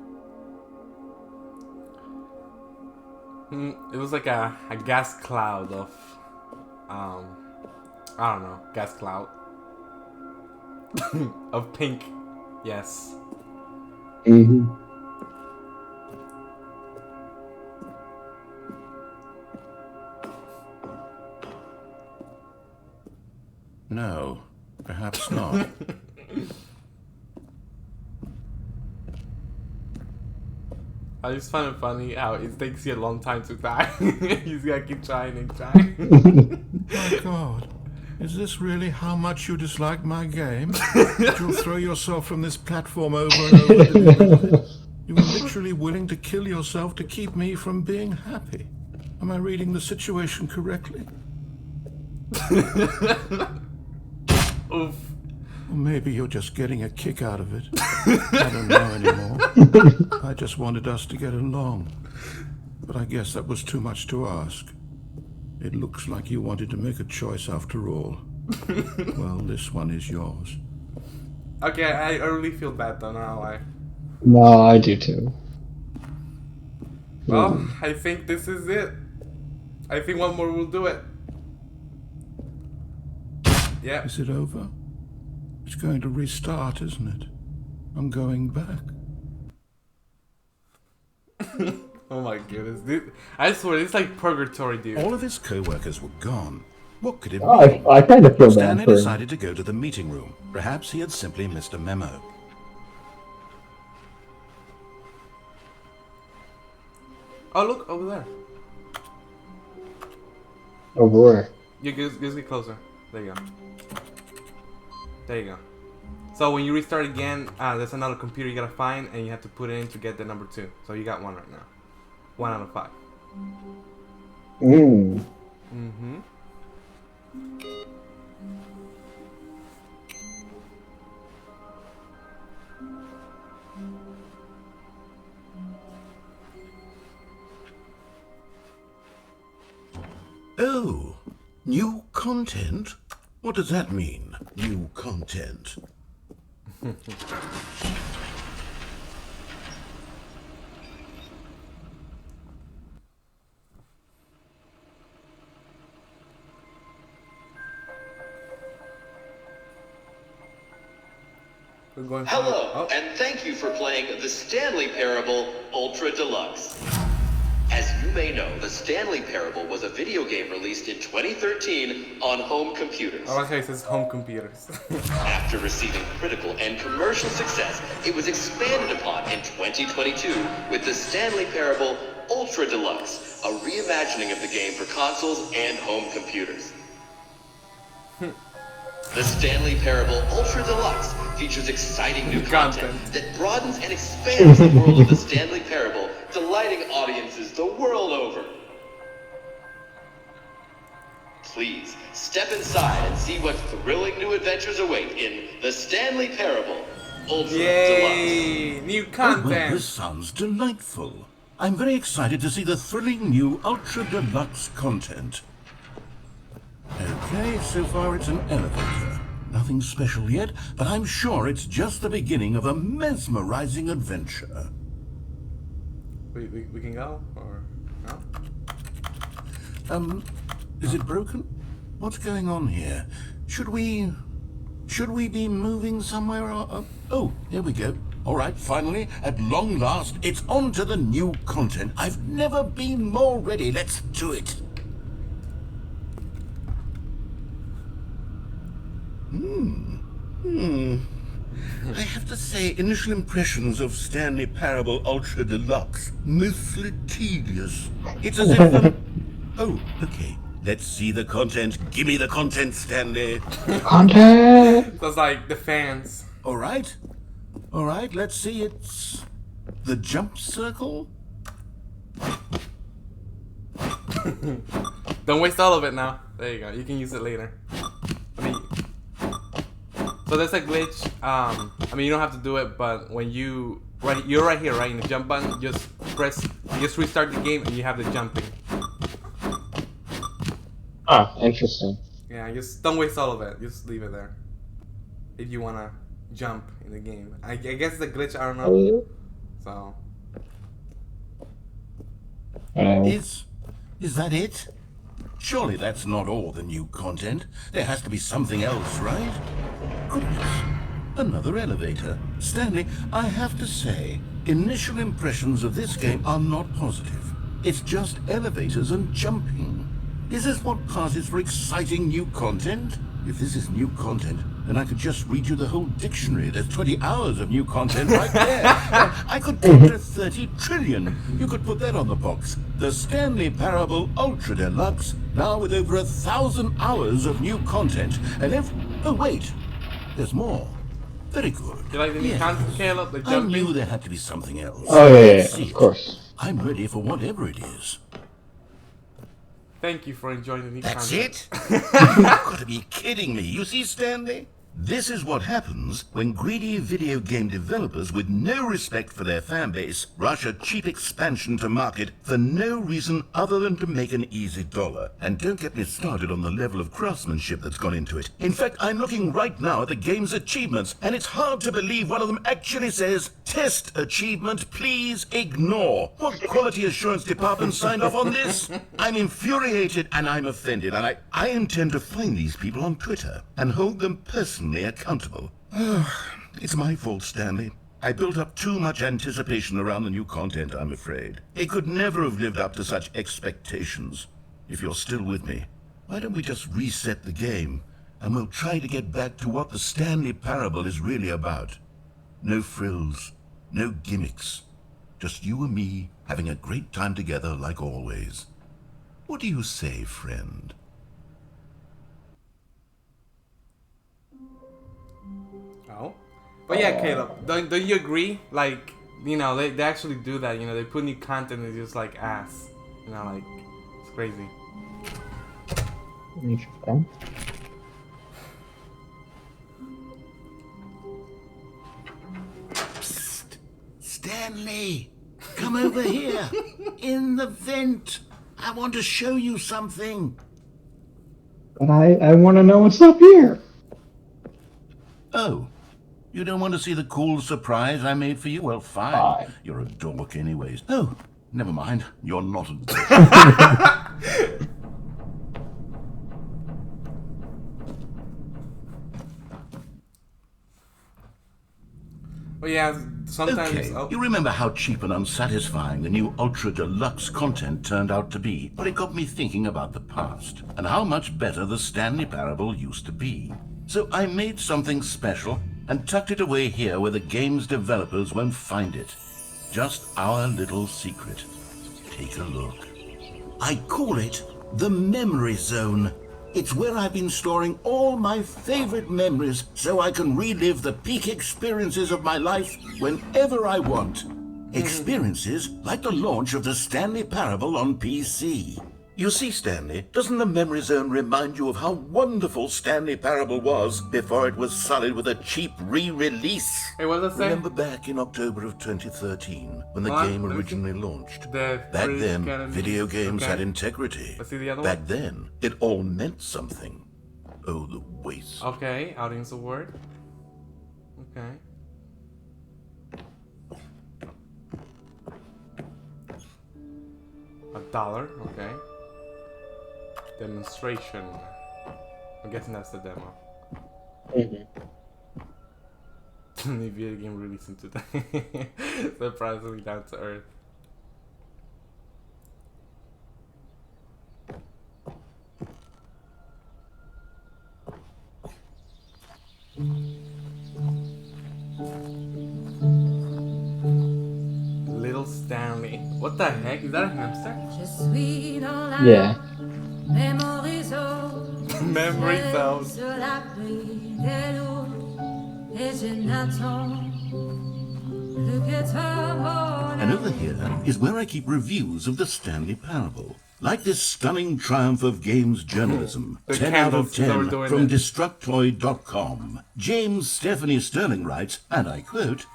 It was like a gas cloud of, I don't know, gas cloud of pink. Yes. Mm-hmm. No, perhaps not. I just find it funny how it takes you a long time to die. You just gotta keep trying and trying. My God, is this really how much you dislike my game? That you'll throw yourself from this platform over and over again? You were literally willing to kill yourself to keep me from being happy. Am I reading the situation correctly? Oof. Or maybe you're just getting a kick out of it. I don't know anymore. I just wanted us to get along. But I guess that was too much to ask. It looks like you wanted to make a choice after all. Well, this one is yours. Okay, I really feel bad though, not gonna lie. No, I do too. Well, I think this is it. I think one more will do it. Yeah. Is it over? It's going to restart, isn't it? I'm going back. Oh my goodness, dude. I swear, it's like purgatory, dude. All of his co-workers were gone. What could it Oh, mean? I kind of feel bad Stanley for him. decided to go to the meeting room. Perhaps he had simply missed a memo. Oh, look, over there. Over where? You just get closer. There you go. There you go. So when you restart again, there's another computer you gotta find, and you have to put it in to get the number 2. So you got 1 right now. 1 out of 5. Mmm. Mm-hmm. Oh, new content? What does that mean, new content? We're going for Hello, and thank you for playing the Stanley Parable Ultra Deluxe. As you may know, the Stanley Parable was a video game released in 2013 on home computers. I like how it says home computers. After receiving critical and commercial success, it was expanded upon in 2022 with the Stanley Parable Ultra Deluxe, a reimagining of the game for consoles and home computers. The Stanley Parable Ultra Deluxe features exciting new content that broadens and expands the world of the Stanley Parable, delighting audiences the world over. Please, step inside and see what thrilling new adventures await in the Stanley Parable Ultra Deluxe. Yay! New Well, content! this sounds delightful. I'm very excited to see the thrilling new Ultra Deluxe content. Okay, so far it's an elevator. Nothing special yet, but I'm sure it's just the beginning of a mesmerizing adventure. We can go? Or no? Is it broken? What's going on here? Should we be moving somewhere? Oh, here we go. All right, finally, at long last, it's on to the new content. I've never been more ready. Let's do it. I have to say, initial impressions of Stanley Parable Ultra Deluxe, mostly tedious. It's as if... Oh, okay. Let's see the content. Give me the content, Stanley. Content! That's like the fans. All right, let's see. It's the jump circle. Don't waste all of it now. There you go. You can use it later. I mean, so there's a glitch. I mean, you don't have to do it, but when you're right here, right in the jump button, just restart the game, and you have the jumping. Ah, interesting. Yeah, just don't waste all of it. Just leave it there. If you wanna jump in the game, I guess the glitch. I don't know. So. Is that it? Surely that's not all the new content. There has to be something else, right? Goodness. Another elevator. Stanley, I have to say, initial impressions of this game are not positive. It's just elevators and jumping. Is this what passes for exciting new content? If this is new content, then I could just read you the whole dictionary. There's 20 hours of new content right there. I could put to 30 trillion. You could put that on the box. The Stanley Parable Ultra Deluxe, now with over 1,000 hours of new content. And oh wait, there's more. Very good. You like the new content, Caleb? The I jumping? knew there had to be something else. Oh, yeah, Let's see of it. course. I'm ready for whatever it is. Thank you for enjoying the new That's content. it? You've got to be kidding me. You see, Stanley? This is what happens when greedy video game developers with no respect for their fan base rush a cheap expansion to market for no reason other than to make an easy dollar. And don't get me started on the level of craftsmanship that's gone into it. In fact, I'm looking right now at the game's achievements, and it's hard to believe one of them actually says, "Test achievement, please ignore." What quality assurance department signed off on this? I'm infuriated and I'm offended, and I intend to find these people on Twitter and hold them personally accountable. It's my fault, Stanley. I built up too much anticipation around the new content, I'm afraid. It could never have lived up to such expectations. If you're still with me, why don't we just reset the game, and we'll try to get back to what the Stanley Parable is really about. No frills, no gimmicks. Just you and me having a great time together like always. What do you say, friend? Oh. But yeah, Caleb, don't you agree? Like, you know, they actually do that. You know, they put new content and it's just like ass. You know, like, it's crazy. Psst. Stanley, come over here. In the vent. I want to show you something. But I want to know what's up here. Oh, you don't want to see the cool surprise I made for you? Well, fine. You're a dork anyways. Oh, never mind. You're not a dork. But yeah, sometimes... Okay, you remember how cheap and unsatisfying the new Ultra Deluxe content turned out to be? But it got me thinking about the past, and how much better the Stanley Parable used to be. So I made something special, and tucked it away here where the game's developers won't find it. Just our little secret. Take a look. I call it the Memory Zone. It's where I've been storing all my favorite memories so I can relive the peak experiences of my life whenever I want. Experiences like the launch of the Stanley Parable on PC. You see, Stanley, doesn't the Memory Zone remind you of how wonderful Stanley Parable was before it was sullied with a cheap re-release? Hey, what does that say? Remember back in October of 2013, when the game originally launched? Back then, video games had integrity. Let's see the other Back one. then, it all meant something. Oh, the waste. Okay, audience award. Okay. $1, okay. Demonstration. I'm guessing that's the demo. New video game releasing today. Surprisingly down to earth. Little Stanley. What the heck? Is that a hamster? Yeah. Memory zone. And over here is where I keep reviews of the Stanley Parable. Like this stunning triumph of games journalism, The 10 out of candles, is how we're 10 doing from it. Destructoid.com. James Stephanie Sterling writes, and I quote,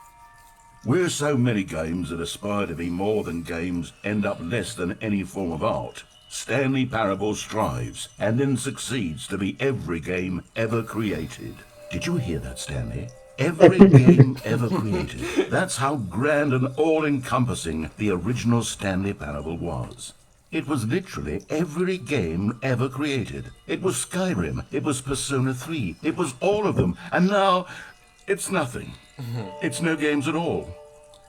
"Where so many games that aspire to be more than games end up less than any form of art, Stanley Parable strives and then succeeds to be every game ever created." Did you hear that, Stanley? Every game ever created. That's how grand and all-encompassing the original Stanley Parable was. It was literally every game ever created. It was Skyrim, it was Persona 3, it was all of them, and now it's nothing. It's no games at all.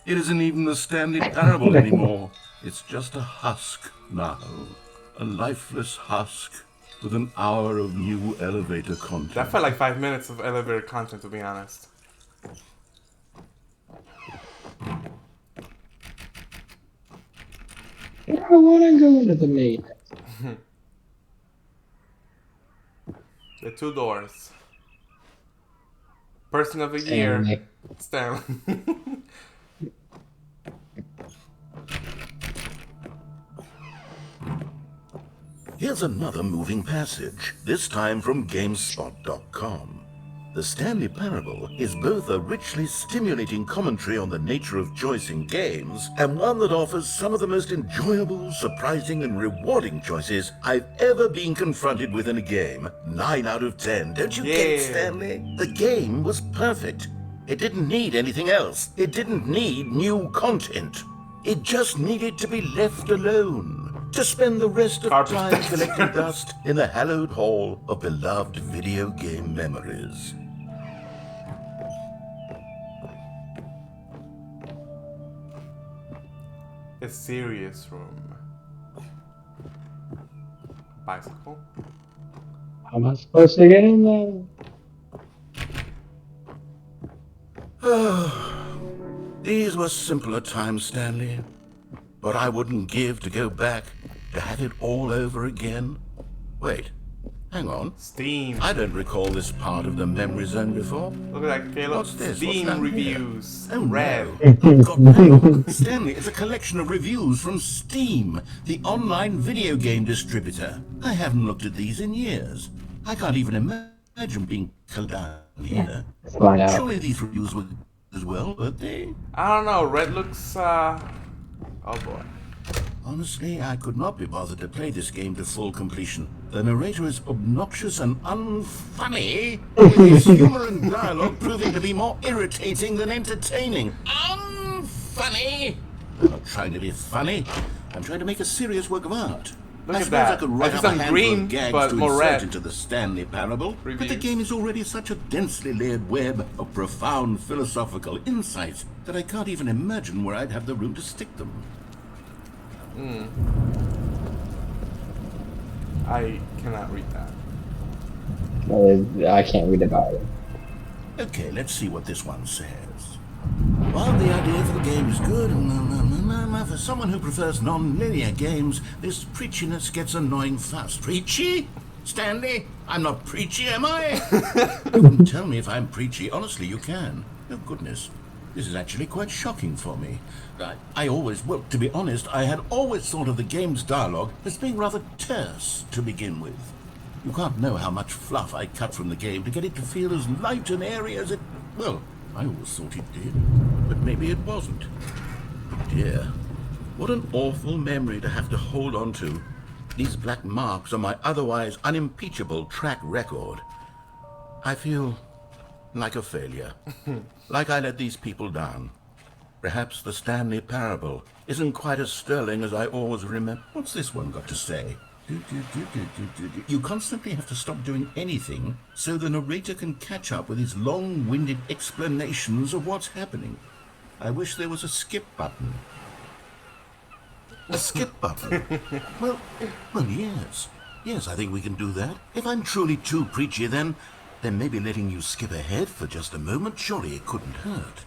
It isn't even the Stanley Parable anymore. It's just a husk now. A lifeless husk with an hour of new elevator content. That felt like 5 minutes of elevator content, to be honest. I want to go into the main. The 2 doors. Person of the year. Stanley. Here's another moving passage, this time from GameSpot.com. The Stanley Parable is both a richly stimulating commentary on the nature of choice in games and one that offers some of the most enjoyable, surprising, and rewarding choices I've ever been confronted with in a game. 9 out of 10. Don't you get it, Stanley? The game was perfect. It didn't need anything else. It didn't need new content. It just needed to be left alone, to spend the rest of time collecting dust in the hallowed hall of beloved video game memories. A serious room. Bicycle? How am I supposed to get in there? These were simpler times, Stanley. But I wouldn't give to go back, to have it all over again. Wait, hang on. Steam. I don't recall this part of the memory zone before. Look at that, Caleb. What's this? Steam What's reviews. Oh, Red. no. God, hang on. Stanley, it's a collection of reviews from Steam, the online video game distributor. I haven't looked at these in years. I can't even imagine being called down here. Let's find out. Surely these reviews were as well, weren't they? I don't know. Red looks, oh boy. Honestly, I could not be bothered to play this game to full completion. The narrator is obnoxious and unfunny, with his humor and dialogue proving to be more irritating than entertaining. Unfunny! I'm not trying to be funny. I'm trying to make a serious work of art. Look I at suppose that. I could write It's up a on handful green, of gags but to more insert red. into the Stanley Parable, but the Reviews. game is already such a densely layered web of profound philosophical insights that I can't even imagine where I'd have the room to stick them. I cannot read that. I can't read about it. Okay, let's see what this one says. While the idea for the game is good, for someone who prefers non-linear games, this preachiness gets annoying fast. Preachy? Stanley? I'm not preachy, am I? You can tell me if I'm preachy. Honestly, you can. Oh, goodness. This is actually quite shocking for me. Well, to be honest, I had always thought of the game's dialogue as being rather terse to begin with. You can't know how much fluff I cut from the game to get it to feel as light and airy as it... Well, I always thought it did, but maybe it wasn't. Oh dear, what an awful memory to have to hold on to. These black marks on my otherwise unimpeachable track record. I feel like a failure, like I let these people down. Perhaps the Stanley Parable isn't quite as sterling as I always remember. What's this one got to say? You constantly have to stop doing anything so the narrator can catch up with his long-winded explanations of what's happening. I wish there was a skip button. A skip button? Well, yes. Yes, I think we can do that. If I'm truly too preachy, then maybe letting you skip ahead for just a moment, surely it couldn't hurt.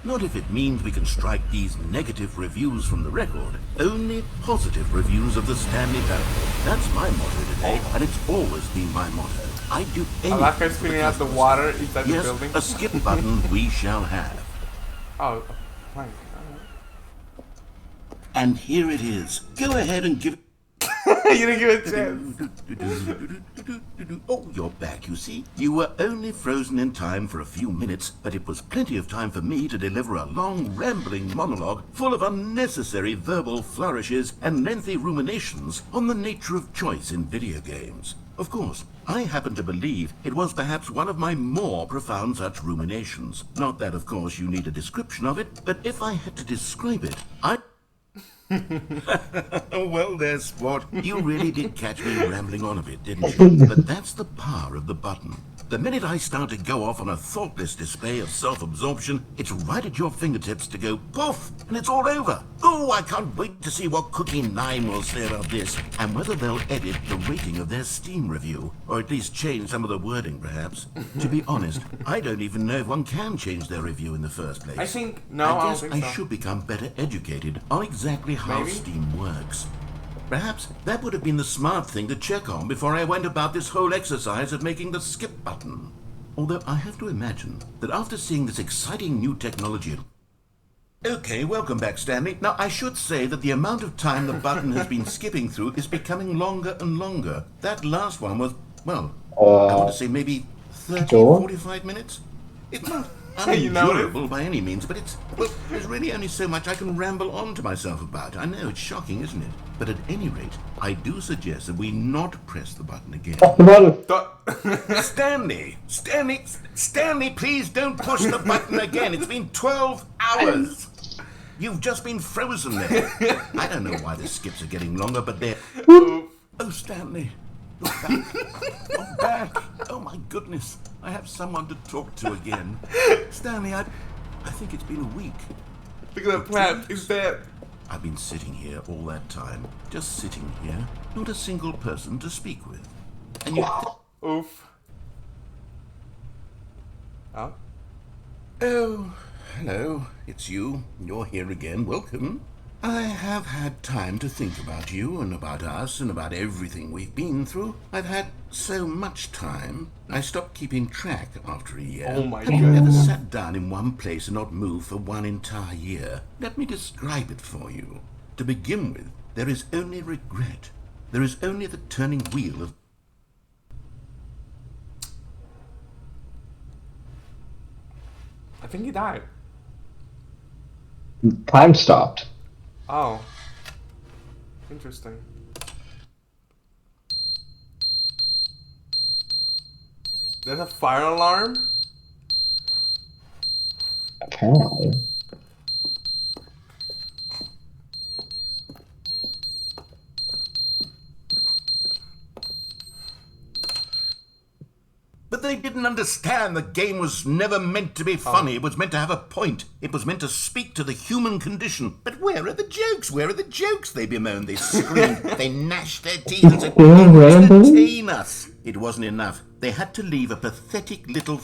Not if it means we can strike these negative reviews from the record. Only positive reviews of the Stanley Parable. That's my motto today, and it's always been my motto. I'd do anything. I like her spinning out the water inside the building. Yes, a skip button we shall have. Oh, plank. And here it is. Go ahead and give... You didn't give it a chance. Oh, you're back, you see. You were only frozen in time for a few minutes, but it was plenty of time for me to deliver a long, rambling monologue full of unnecessary verbal flourishes and lengthy ruminations on the nature of choice in video games. Of course, I happen to believe it was perhaps one of my more profound such ruminations. Not that, of course, you need a description of it, but if I had to describe it, Well, there, Sport. You really did catch me rambling on a bit, didn't you? But that's the power of the button. The minute I start to go off on a thoughtless display of self-absorption, it's right at your fingertips to go poof, and it's all over. Oh, I can't wait to see what Cookie 9 will say about this, and whether they'll edit the rating of their Steam review, or at least change some of the wording, perhaps. To be honest, I don't even know if one can change their review in the first place. I think, no, I guess don't think so. I should become better educated on exactly how Maybe? Steam works. Perhaps that would have been the smart thing to check on before I went about this whole exercise of making the skip button. Although I have to imagine that after seeing this exciting new technology Okay, welcome back, Stanley. Now, I should say that the amount of time the button has been skipping through is becoming longer and longer. That last one was, well, I want to say maybe 30, Door? 45 minutes? It's not You noticed? unendurable by any means, but there's really only so much I can ramble on to myself about. I know, it's shocking, isn't it? But at any rate, I do suggest that we not press the button again. Stanley, please don't push the button again. It's been 12 hours. You've just been frozen there. I don't know why the skips are getting longer, but they're... Oh, Stanley. You're back. You're back. Oh, my goodness. I have someone to talk to again. Stanley, I think it's been a week. Look at that plant. It's dead. I've been sitting here all that time. Just sitting here. Not a single person to speak with. And you... Oof. Oh? Oh, hello. It's you. You're here again. Welcome. I have had time to think about you and about us and about everything we've been through. I've had so much time. I stopped keeping track after a year. Oh my Have you ever goodness. sat down in one place and not moved for one entire year? Let me describe it for you. To begin with, there is only regret. There is only the turning wheel of... I think he died. Time stopped. Oh. Interesting. There's a fire alarm? Apparently. But they didn't understand the game was never meant to be funny. It was meant to have a point. It was meant to speak to the human condition. But where are the jokes? Where are the jokes? They bemoaned, they screamed, they gnashed their teeth and said, entertain us. It wasn't enough. They had to leave a pathetic little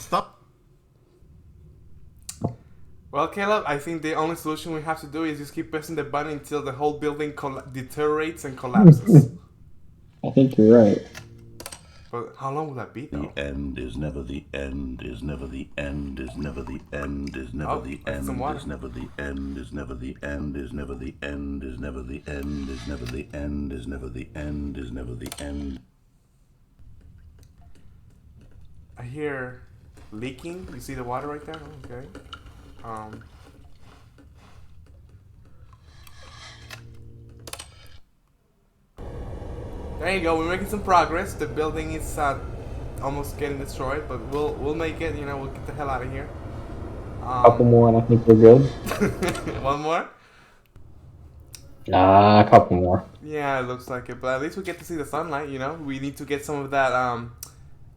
Well, Caleb, I think the only solution we have to do is just keep pressing the button until the whole building deteriorates and collapses. I think you're right. But how long will that be, though? The end is never the end, is never the end, is never the end, is never the end, is never the end, is never the end, is never the end, is never the end, is never the end, is never the end, is never the end. I hear leaking. You see the water right there? Okay. There you go. We're making some progress. The building is almost getting destroyed, but we'll make it. You know, we'll get the hell out of here. Couple more, and I think we're good. One more? A couple more. Yeah, it looks like it. But at least we get to see the sunlight. You know, we need to get some of that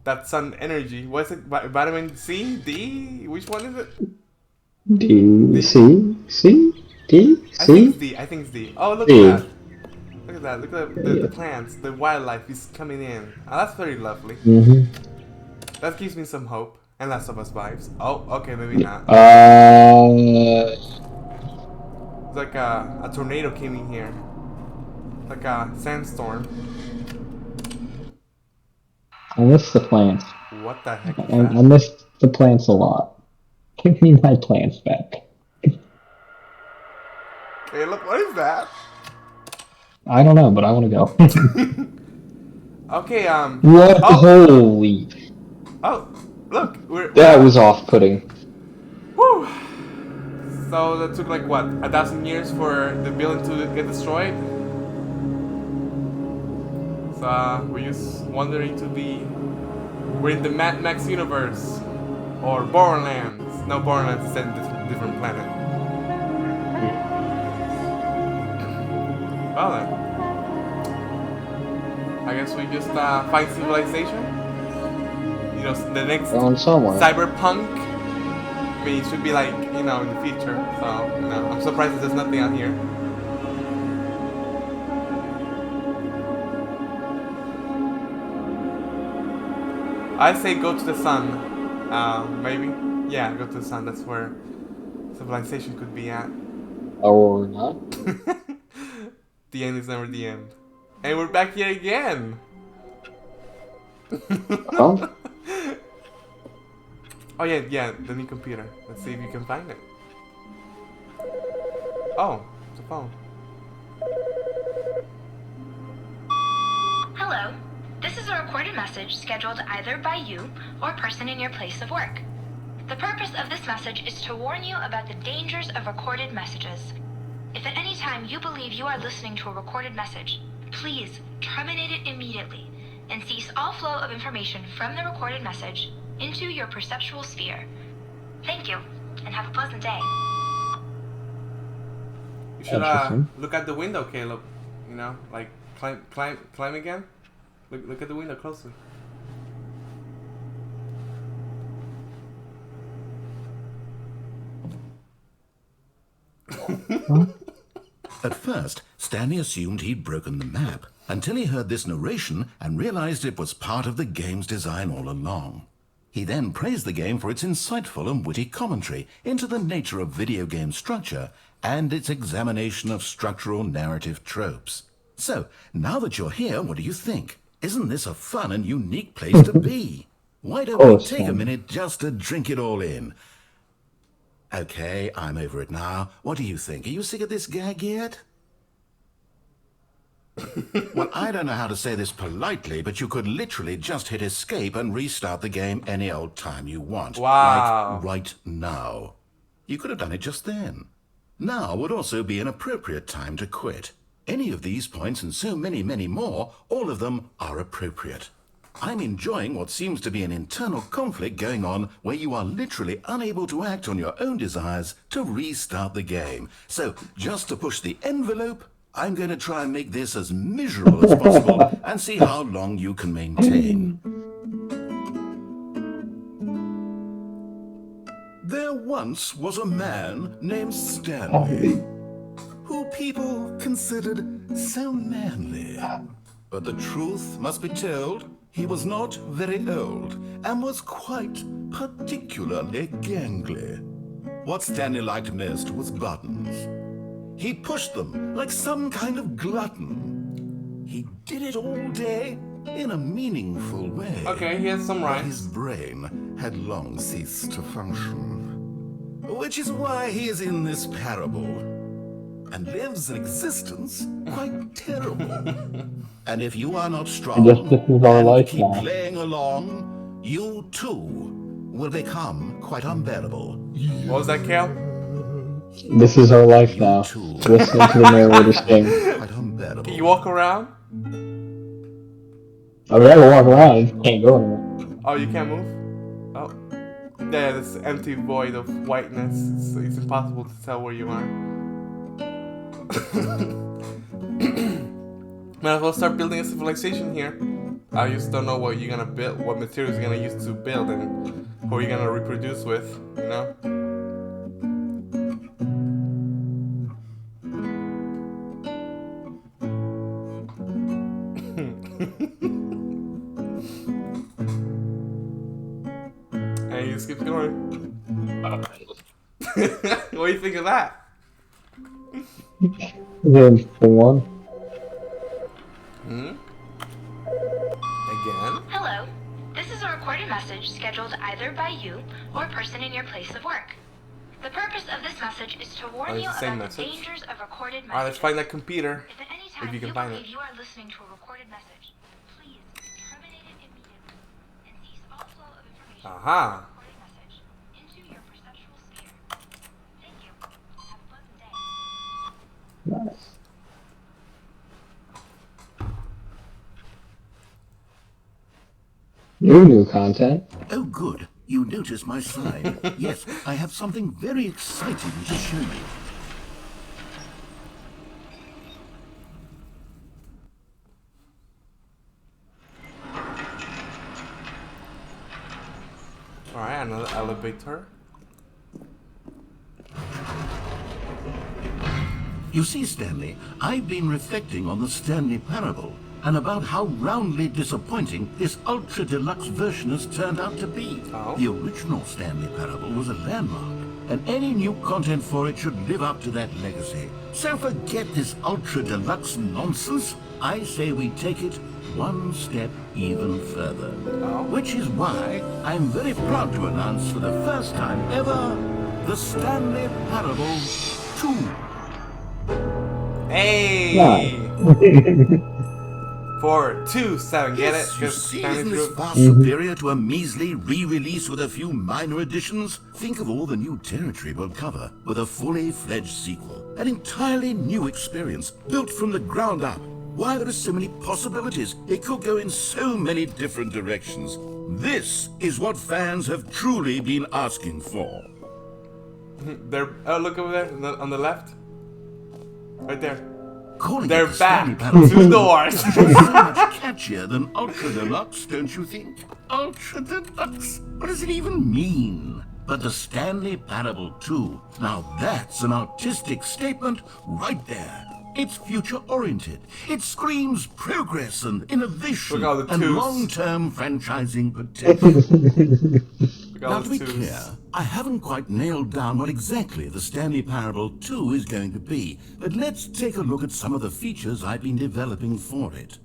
that sun energy. What's it? Vitamin C, D? Which one is it? D, C, C, D, I think C. it's D. I think it's D. Oh, look D. at that. Look at that. Look at the plants. The wildlife is coming in. Oh, that's very lovely. That gives me some hope. And Last of Us vibes. Oh, okay, maybe not. It's like a tornado came in here. Like a sandstorm. I miss the plants. What the heck is I that? miss the plants a lot. Give me my plants back. Caleb, what is that? I don't know, but I want to go. Okay, What? Oh, Holy. oh, look, That was off-putting. Whew. So that took like what, 1,000 years for the building to get destroyed. So we're just wandering to the, we're in the Mad Max universe, or Borderlands. No, Borderlands is set in a different planet. Well then, I guess we just find civilization. You know, the next Going somewhere. cyberpunk. I mean, it should be like, you know, in the future. So, you know, I'm surprised that there's nothing out here. I say go to the sun. Maybe. Yeah, go to the sun. That's where civilization could be at. Or not. The end is never the end. And we're back here again. Oh? Oh yeah, the new computer. Let's see if you can find it. Oh, it's a phone. Hello. This is a recorded message scheduled either by you or a person in your place of work. The purpose of this message is to warn you about the dangers of recorded messages. If at any time you believe you are listening to a recorded message, please terminate it immediately and cease all flow of information from the recorded message into your perceptual sphere. Thank you, and have a pleasant day. You should look at the window, Caleb. You know, like climb again. Look at the window closely. At first, Stanley assumed he'd broken the map until he heard this narration and realized it was part of the game's design all along. He then praised the game for its insightful and witty commentary into the nature of video game structure and its examination of structural narrative tropes. So, now that you're here, what do you think? Isn't this a fun and unique place to be? Why don't we take a minute just to drink it all in? Okay, I'm over it now. What do you think? Are you sick of this gag yet? Well, I don't know how to say this politely, but you could literally just hit escape and restart the game any old time you want. Wow. Like right now. You could have done it just then. Now would also be an appropriate time to quit. Any of these points and so many, many more, all of them are appropriate. I'm enjoying what seems to be an internal conflict going on where you are literally unable to act on your own desires to restart the game. So, just to push the envelope, I'm going to try and make this as miserable as possible and see how long you can maintain. There once was a man named Stanley, who people considered so manly. But the truth must be told, he was not very old and was quite particularly gangly. What Stanley liked most was buttons. He pushed them like some kind of glutton. He did it all day in a meaningful way. Okay, he has some But rhymes. his brain had long ceased to function. Which is why he is in this parable and lives an existence quite terrible. And if you are not strong I guess this is our and life keep now. playing along, you too will become quite unbearable. What was that, Cal? This is our life now. too. Listening to the narrator sing. Quite unbearable. Can you walk around? I mean, I can walk around, I just can't go anywhere. Oh, you can't move? Oh. Yeah, this empty void of whiteness. It's impossible to tell where you are. Might as well start building a civilization here. I just don't know what you're gonna build, what materials you're gonna use to build, and who you're gonna reproduce with, you know? And he just keeps going. What do you think of that? Then for one. Again? Hello. This is a recorded message scheduled either by you or a person in your place of work. The purpose of this message is to warn it's you the same about the message. dangers of recorded messages. Alright, let's find that computer. If at any time If you can you find believe it. you are listening to a recorded message, please terminate it immediately and cease all flow of information Aha. from the recorded message into your perceptual sphere. Thank you. Have a pleasant day. Nice. New content. Oh, good. You noticed my sign. Yes, I have something very exciting to show you. Alright, another elevator. You see, Stanley, I've been reflecting on the Stanley Parable and about how roundly disappointing this ultra deluxe version has turned out to be. Oh. The original Stanley Parable was a landmark, and any new content for it should live up to that legacy. So forget this ultra deluxe nonsense. I say we take it one step even further. Oh. Which is why I'm very proud to announce for the first time ever the Stanley Parable 2. Hey! 4, 2, 7. Get it? You see, isn't Stanley's this far superior to a measly re-release with a few minor additions? Think of all the new territory we'll cover with a fully fledged sequel. An entirely new experience, built from the ground up. Why, there are so many possibilities. It could go in so many different directions. This is what fans have truly been asking for. Oh, look over there on the left. Right there. Calling They're it the Stanley back. Parable 2 doors. so much catchier than Ultra Deluxe, don't you think? Ultra Deluxe? What does it even mean? But the Stanley Parable 2, now that's an artistic statement right there. It's future-oriented. It screams progress and innovation and long-term franchising potential. Now, to be clear, I haven't quite nailed down what exactly the Stanley Parable 2 is going to be, but let's take a look at some of the features I've been developing for it.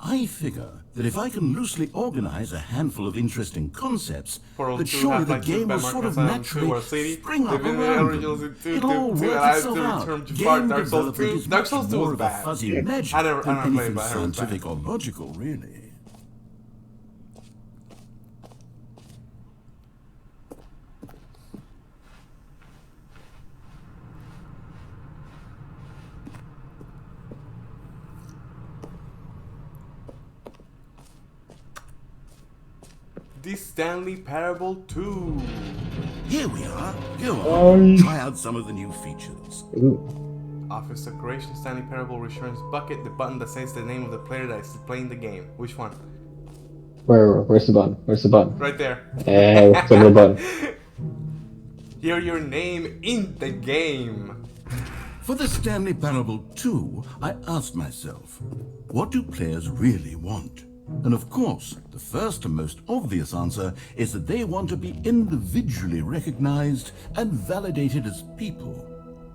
I figure that if I can loosely organize a handful of interesting concepts, that surely the game will sort of naturally spring up around them. It'll all work itself out. Game development is much more of a fuzzy magic than anything scientific or logical, really. The Stanley Parable 2. Here we are. Go on. Try out some of the new features. Office decoration. Stanley Parable returns bucket. The button that says the name of the player that is playing the game. Which one? Where's the button? Where's the button? Right there. What's the button? Hear your name in the game. For the Stanley Parable 2, I asked myself, what do players really want? And of course, the first and most obvious answer is that they want to be individually recognized and validated as people.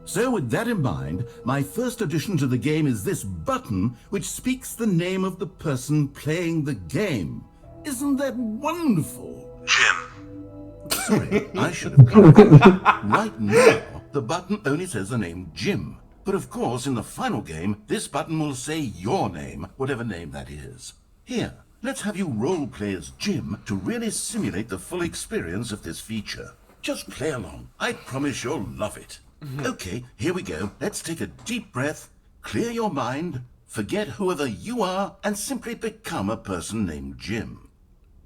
So with that in mind, my first addition to the game is this button which speaks the name of the person playing the game. Isn't that wonderful? Jim. Sorry, I should have clarified. Right now, the button only says the name Jim. But of course, in the final game, this button will say your name, whatever name that is. Here, let's have you role-play as Jim to really simulate the full experience of this feature. Just play along. I promise you'll love it. Okay, here we go. Let's take a deep breath, clear your mind, forget whoever you are, and simply become a person named Jim.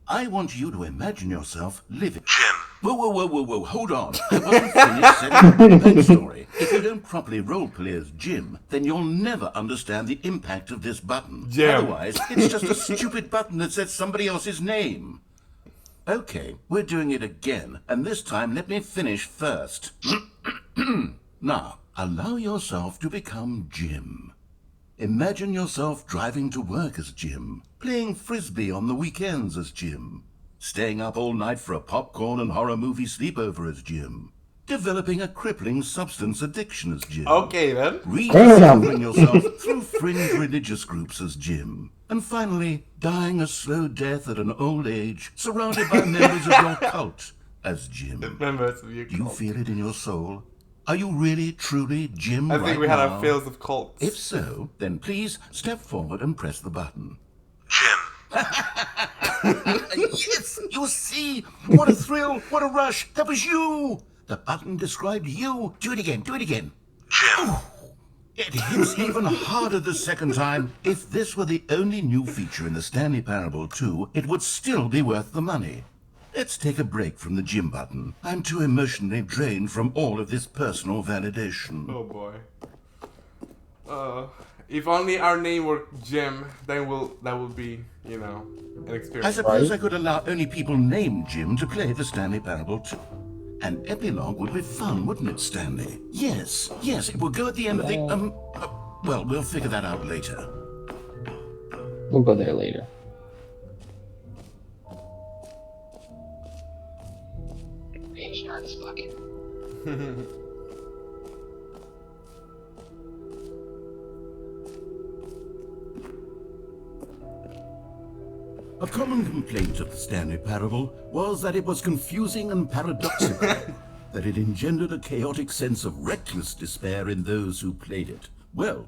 I want you to imagine yourself living... Jim. Whoa, hold on. I wasn't finished setting the backstory. If you don't properly roleplay as Jim, then you'll never understand the impact of this button. Jim. Otherwise, it's just a stupid button that says somebody else's name. Okay, we're doing it again, and this time let me finish first. Now, allow yourself to become Jim. Imagine yourself driving to work as Jim, playing frisbee on the weekends as Jim, staying up all night for a popcorn and horror movie sleepover as Jim, developing a crippling substance addiction as Jim. Okay, then. Rediscovering yourself through fringe religious groups as Jim. And finally, dying a slow death at an old age, surrounded by members of your cult as Jim. Members of your Do you cult. feel it in your soul? Are you really, truly Jim I think right we had now? our fills of cults. If so, then please step forward and press the button. Jim. Yes, you see? What a thrill, what a rush. That was you. The button described you. Do it again, do it again. Jim. It hits even harder the second time. If this were the only new feature in the Stanley Parable 2, it would still be worth the money. Let's take a break from the Jim button. I'm too emotionally drained from all of this personal validation. Oh boy. If only our name were Jim, then that would be, you know, an experience. I suppose I could allow only people named Jim to play the Stanley Parable 2. An epilogue would be fun, wouldn't it, Stanley? Yes, it would go at the end of the, well, we'll figure that out later. We'll go there later. This bucket. A common complaint of the Stanley Parable was that it was confusing and paradoxical, that it engendered a chaotic sense of reckless despair in those who played it. Well,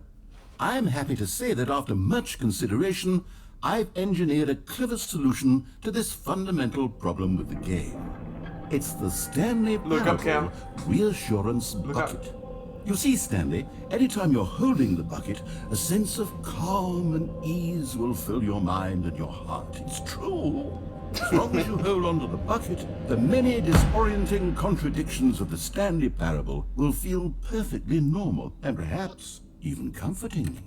I'm happy to say that after much consideration, I've engineered a clever solution to this fundamental problem with the game. It's the Stanley Look up, Cal. Parable Reassurance Look Bucket. up. You see, Stanley, anytime you're holding the bucket, a sense of calm and ease will fill your mind and your heart. It's true. As long as you hold on to the bucket, the many disorienting contradictions of the Stanley Parable will feel perfectly normal and perhaps even comforting.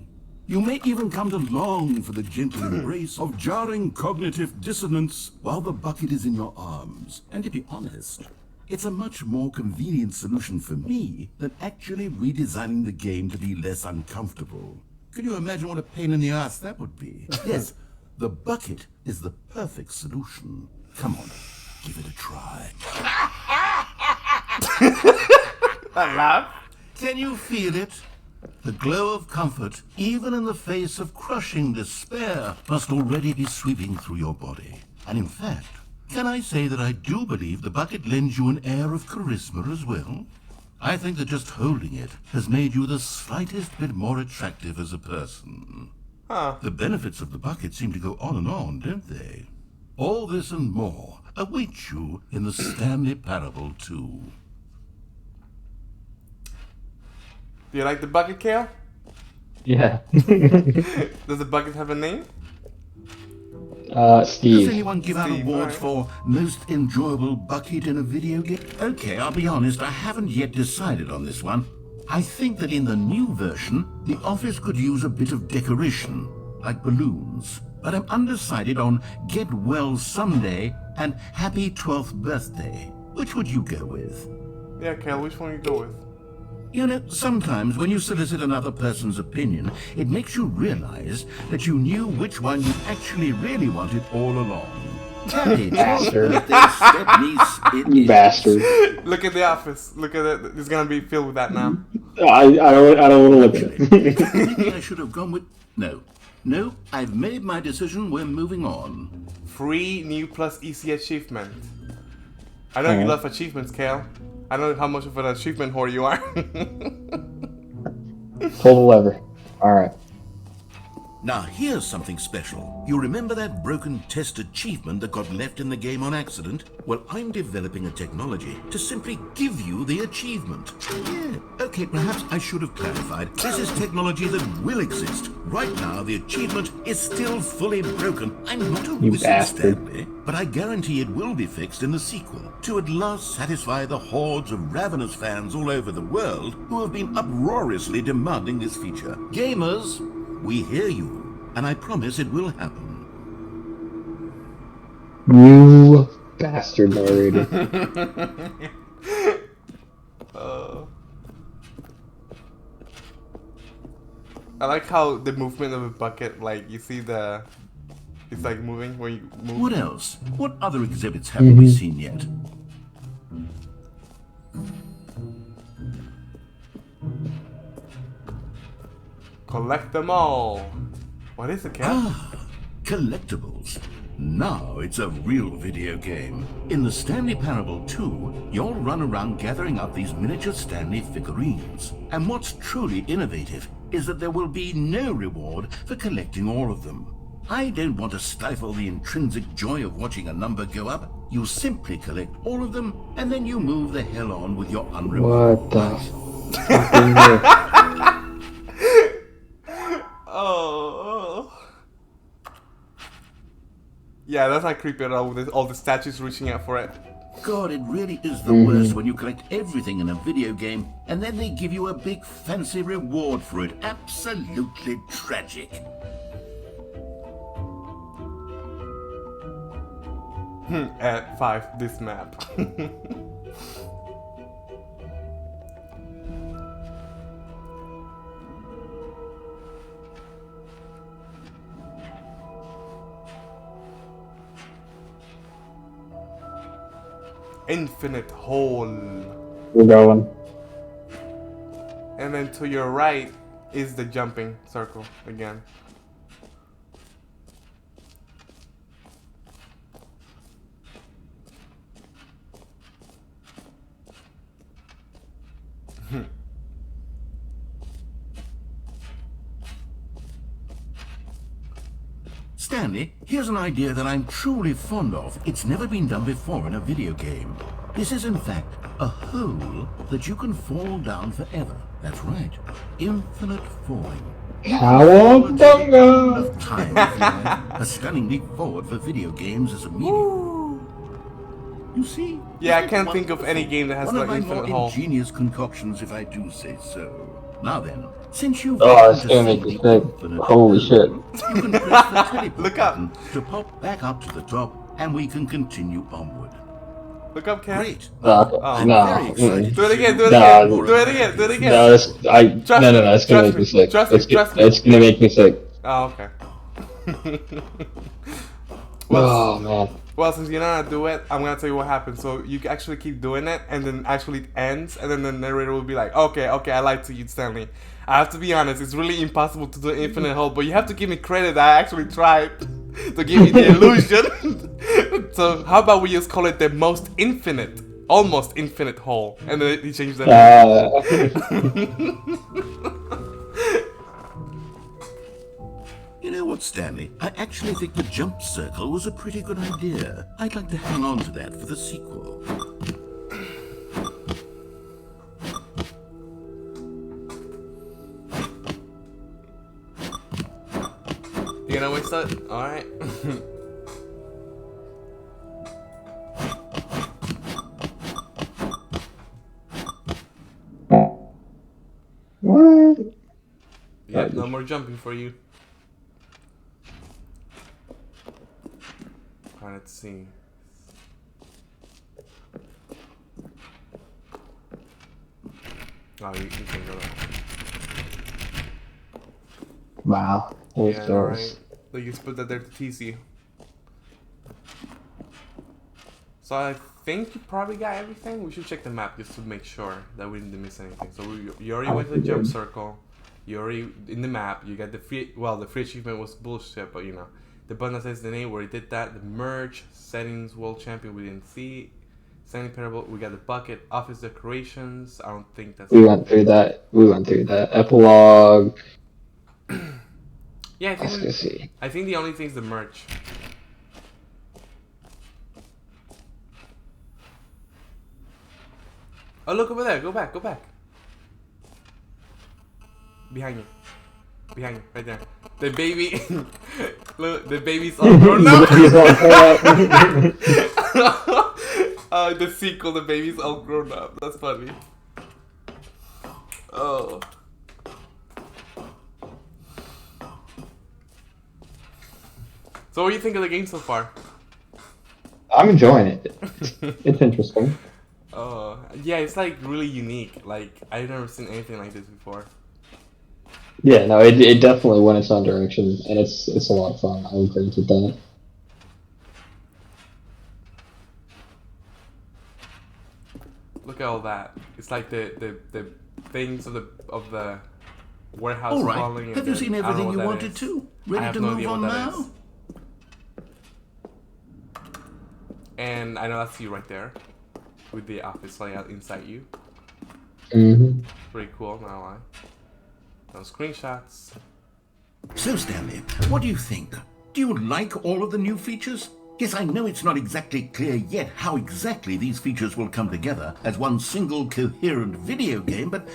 You may even come to long for the gentle embrace of jarring cognitive dissonance while the bucket is in your arms. And to be honest, it's a much more convenient solution for me than actually redesigning the game to be less uncomfortable. Can you imagine what a pain in the ass that would be? Yes, the bucket is the perfect solution. Come on, give it a try. I laugh. Can you feel it? The glow of comfort, even in the face of crushing despair, must already be sweeping through your body. And in fact, can I say that I do believe the bucket lends you an air of charisma as well? I think that just holding it has made you the slightest bit more attractive as a person. The benefits of the bucket seem to go on, don't they? All this and more await you in the Stanley Parable 2. Do you like the bucket, Kale? Yeah. Does the bucket have a name? Steve. Does anyone give out Steve, awards for most enjoyable bucket in a video game? Okay, I'll be honest, I haven't yet decided on this one. I think that in the new version, the office could use a bit of decoration, like balloons. But I'm undecided on Get Well Someday and Happy 12th Birthday. Which would you go with? Yeah, Kale, which one you go with? You know, sometimes when you solicit another person's opinion, it makes you realize that you knew which one you actually really wanted all along. Happy Bastard. You Bastard. Look at the office. Look at it. It's gonna be filled with that now. I don't want to look at it. Maybe I should have gone with... No, I've made my decision. We're moving on. Free new plus EC achievement. I know you love achievements, Kale. I know how much of an achievement whore you are. Pull the lever. Alright. Now, here's something special. You remember that broken test achievement that got left in the game on accident? Well, I'm developing a technology to simply give you the achievement. Yeah, okay, perhaps I should have clarified. This is technology that will exist. Right now, the achievement is still fully broken. I'm not a wizard, Stanley, but I guarantee it will be fixed in the sequel to at last satisfy the hordes of ravenous fans all over the world who have been uproariously demanding this feature. Gamers, we hear you, and I promise it will happen. You bastard narrator. I like how the movement of a bucket, like, you see the... It's like moving when you move. What else? What other exhibits haven't we seen yet? Collect them all. What is it, Cat? Collectibles. Now it's a real video game. In the Stanley Parable 2, you'll run around gathering up these miniature Stanley figurines. And what's truly innovative is that there will be no reward for collecting all of them. I don't want to stifle the intrinsic joy of watching a number go up. You simply collect all of them, and then you move the hell on with your unrewarded What the life. Oh. Yeah, that's not creepy at all with all the statues reaching out for it. God, it really is the worst when you collect everything in a video game and then they give you a big fancy reward for it. Absolutely tragic. At 5, this map. Infinite hole. We're going. And then to your right is the jumping circle again. Stanley, here's an idea that I'm truly fond of. It's never been done before in a video game. This is, in fact, a hole that you can fall down forever. That's right. Infinite falling. Cowabunga! Of time, if you like. A stunning leap forward for video games as a medium. You see? Yeah, I can't think of any game that has like infinite One of my hole. more ingenious concoctions, if I do say so. Now then, since you've Oh, it's gonna make me sick. Holy shit. you can press the teleport Look up. button to pop back up to the top, and we can continue onward. Look up, Cam. Great. No, I'm no. very excited. Do it again, do it Nah, again, do it again, do it again. No, it's, no, it's gonna Trust make me, me sick. trust me, trust me. It's gonna make me sick. Oh, okay. Oh, man. Well, since you know how to do it, I'm gonna tell you what happens. So you can actually keep doing it, and then actually it ends, and then the narrator will be like, okay, I lied to you, Stanley. I have to be honest, it's really impossible to do infinite hole, but you have to give me credit that I actually tried to give you the illusion. So how about we just call it the most infinite, almost infinite hole, and then he changed that. You know what, Stanley? I actually think the jump circle was a pretty good idea. I'd like to hang on to that for the sequel. You gonna waste that? Alright. What? Yeah, no more jumping for you. Alright, let's see. Oh, you can go there. Wow. Those Yeah, doors. right. So you just put that there to tease you. So I think you probably got everything. We should check the map just to make sure that we didn't miss anything. So you already went to the jump circle. You already in the map. You got the free. Well, the free achievement was bullshit, but you know the button that says the name where he did that. The merge settings world champion we didn't see. Stanley Parable. We got the bucket office decorations. I don't think that's. We went through that. Epilogue. Yeah, Let's go see. I think the only thing is the merch. Oh, look over there. Go back. Go back. Behind you. Behind you. Right there. The baby. Look, the baby's all grown up. The sequel, the baby's all grown up. That's funny. Oh. So what do you think of the game so far? I'm enjoying it. It's interesting. Yeah, it's like really unique. Like I've never seen anything like this before. Yeah, no, it definitely went its own direction, and it's a lot of fun. I agree with that. Look at all that. It's like the things of the warehouse All right. falling. Have you seen everything you wanted to? Ready to move on now? And I know that's you right there, with the office layout inside you. Mm-hmm. Pretty cool, not a lie. No screenshots. So, Stanley, what do you think? Do you like all of the new features? Yes, I know it's not exactly clear yet how exactly these features will come together as one single coherent video game, but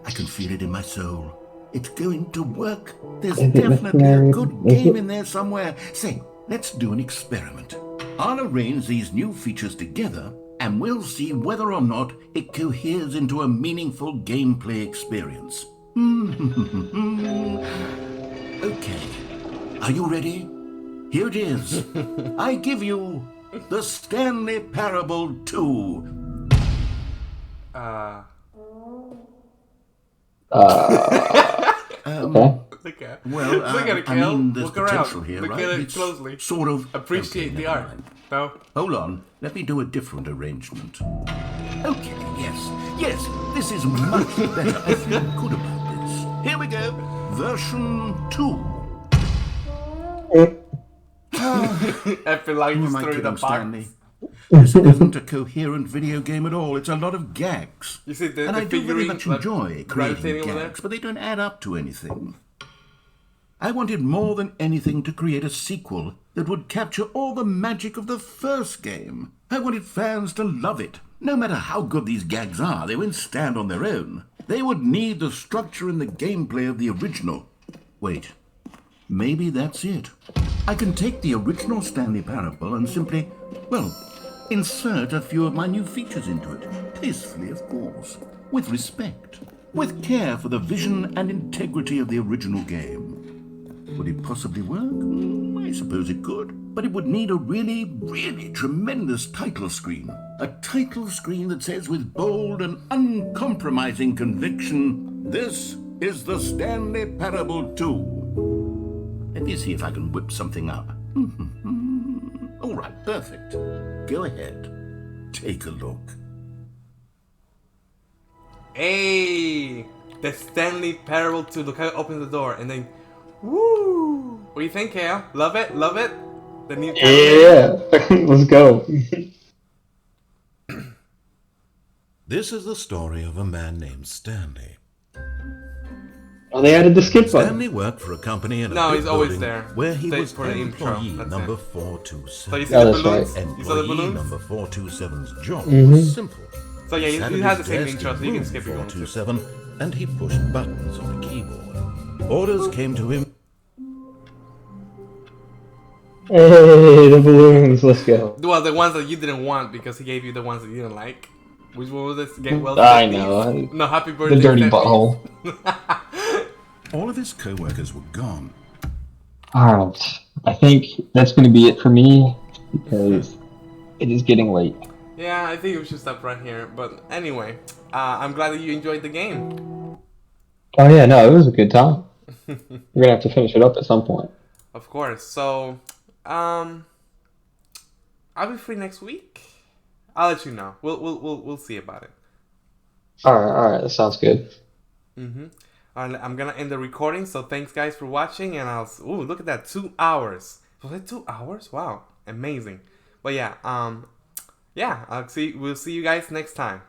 I can feel it in my soul. It's going to work. There's definitely a good game in there somewhere. Say, let's do an experiment. I'll arrange these new features together, and we'll see whether or not it coheres into a meaningful gameplay experience. Okay, are you ready? Here it is. I give you the Stanley Parable 2. Okay. Look at Well, look at it, I Kel. mean, there's Look potential around. here, Look right? at it It's closely. Sort of. Appreciate Okay, the never art. mind. No. Hold on, let me do a different arrangement. Okay, yes, this is much better. I feel good about this. Here we go, version 2. I feel like Who just am I threw the kidding, box. Stanley? This isn't a coherent video game at all. It's a lot of gags. You see the and I do very figurine, much like, enjoy gravitating creating over there? gags, but they don't add up to anything. I wanted more than anything to create a sequel that would capture all the magic of the first game. I wanted fans to love it. No matter how good these gags are, they won't stand on their own. They would need the structure and the gameplay of the original. Wait, maybe that's it. I can take the original Stanley Parable and simply, well, insert a few of my new features into it. Tastefully, of course. With respect. With care for the vision and integrity of the original game. Would it possibly work? I suppose it could. But it would need a really, really tremendous title screen. A title screen that says with bold and uncompromising conviction, "This is the Stanley Parable 2. Let me see if I can whip something up. All right, perfect. Go ahead. Take a look. Hey! The Stanley Parable 2. Look how it opens the door and then... Woo! What do you think, Kale? Love it? Love it? The new Yeah, let's go. This is the story of a man named Stanley. Oh, they added the skip button. Stanley worked for a company in a No, big he's always building there. where he Thanks was for the intro. employee That's number it. 427. So you see Yeah, the that's balloons? right. You saw the Employee balloons? number 427's job Mhm. was simple. So yeah, Sat he at has his the same desk intro, in so you can room skip it. 427, and he pushed buttons on the keyboard. Orders came to him. Hey, the balloons, let's go. Well, the ones that you didn't want because he gave you the ones that you didn't like. Which one was this? Get well. I know. No, happy birthday. The dirty Stanley. butthole. All of his co-workers were gone. Alright, I think that's going to be it for me, because it is getting late. Yeah, I think we should stop right here. But anyway, I'm glad that you enjoyed the game. Oh yeah, no, it was a good time. We're going to have to finish it up at some point. Of course. So, I'll be free next week. I'll let you know. We'll see about it. Alright, that sounds good. I'm gonna end the recording. So thanks guys for watching, and ooh, look at that, 2 hours. Was it 2 hours? Wow, amazing. But yeah, we'll see you guys next time.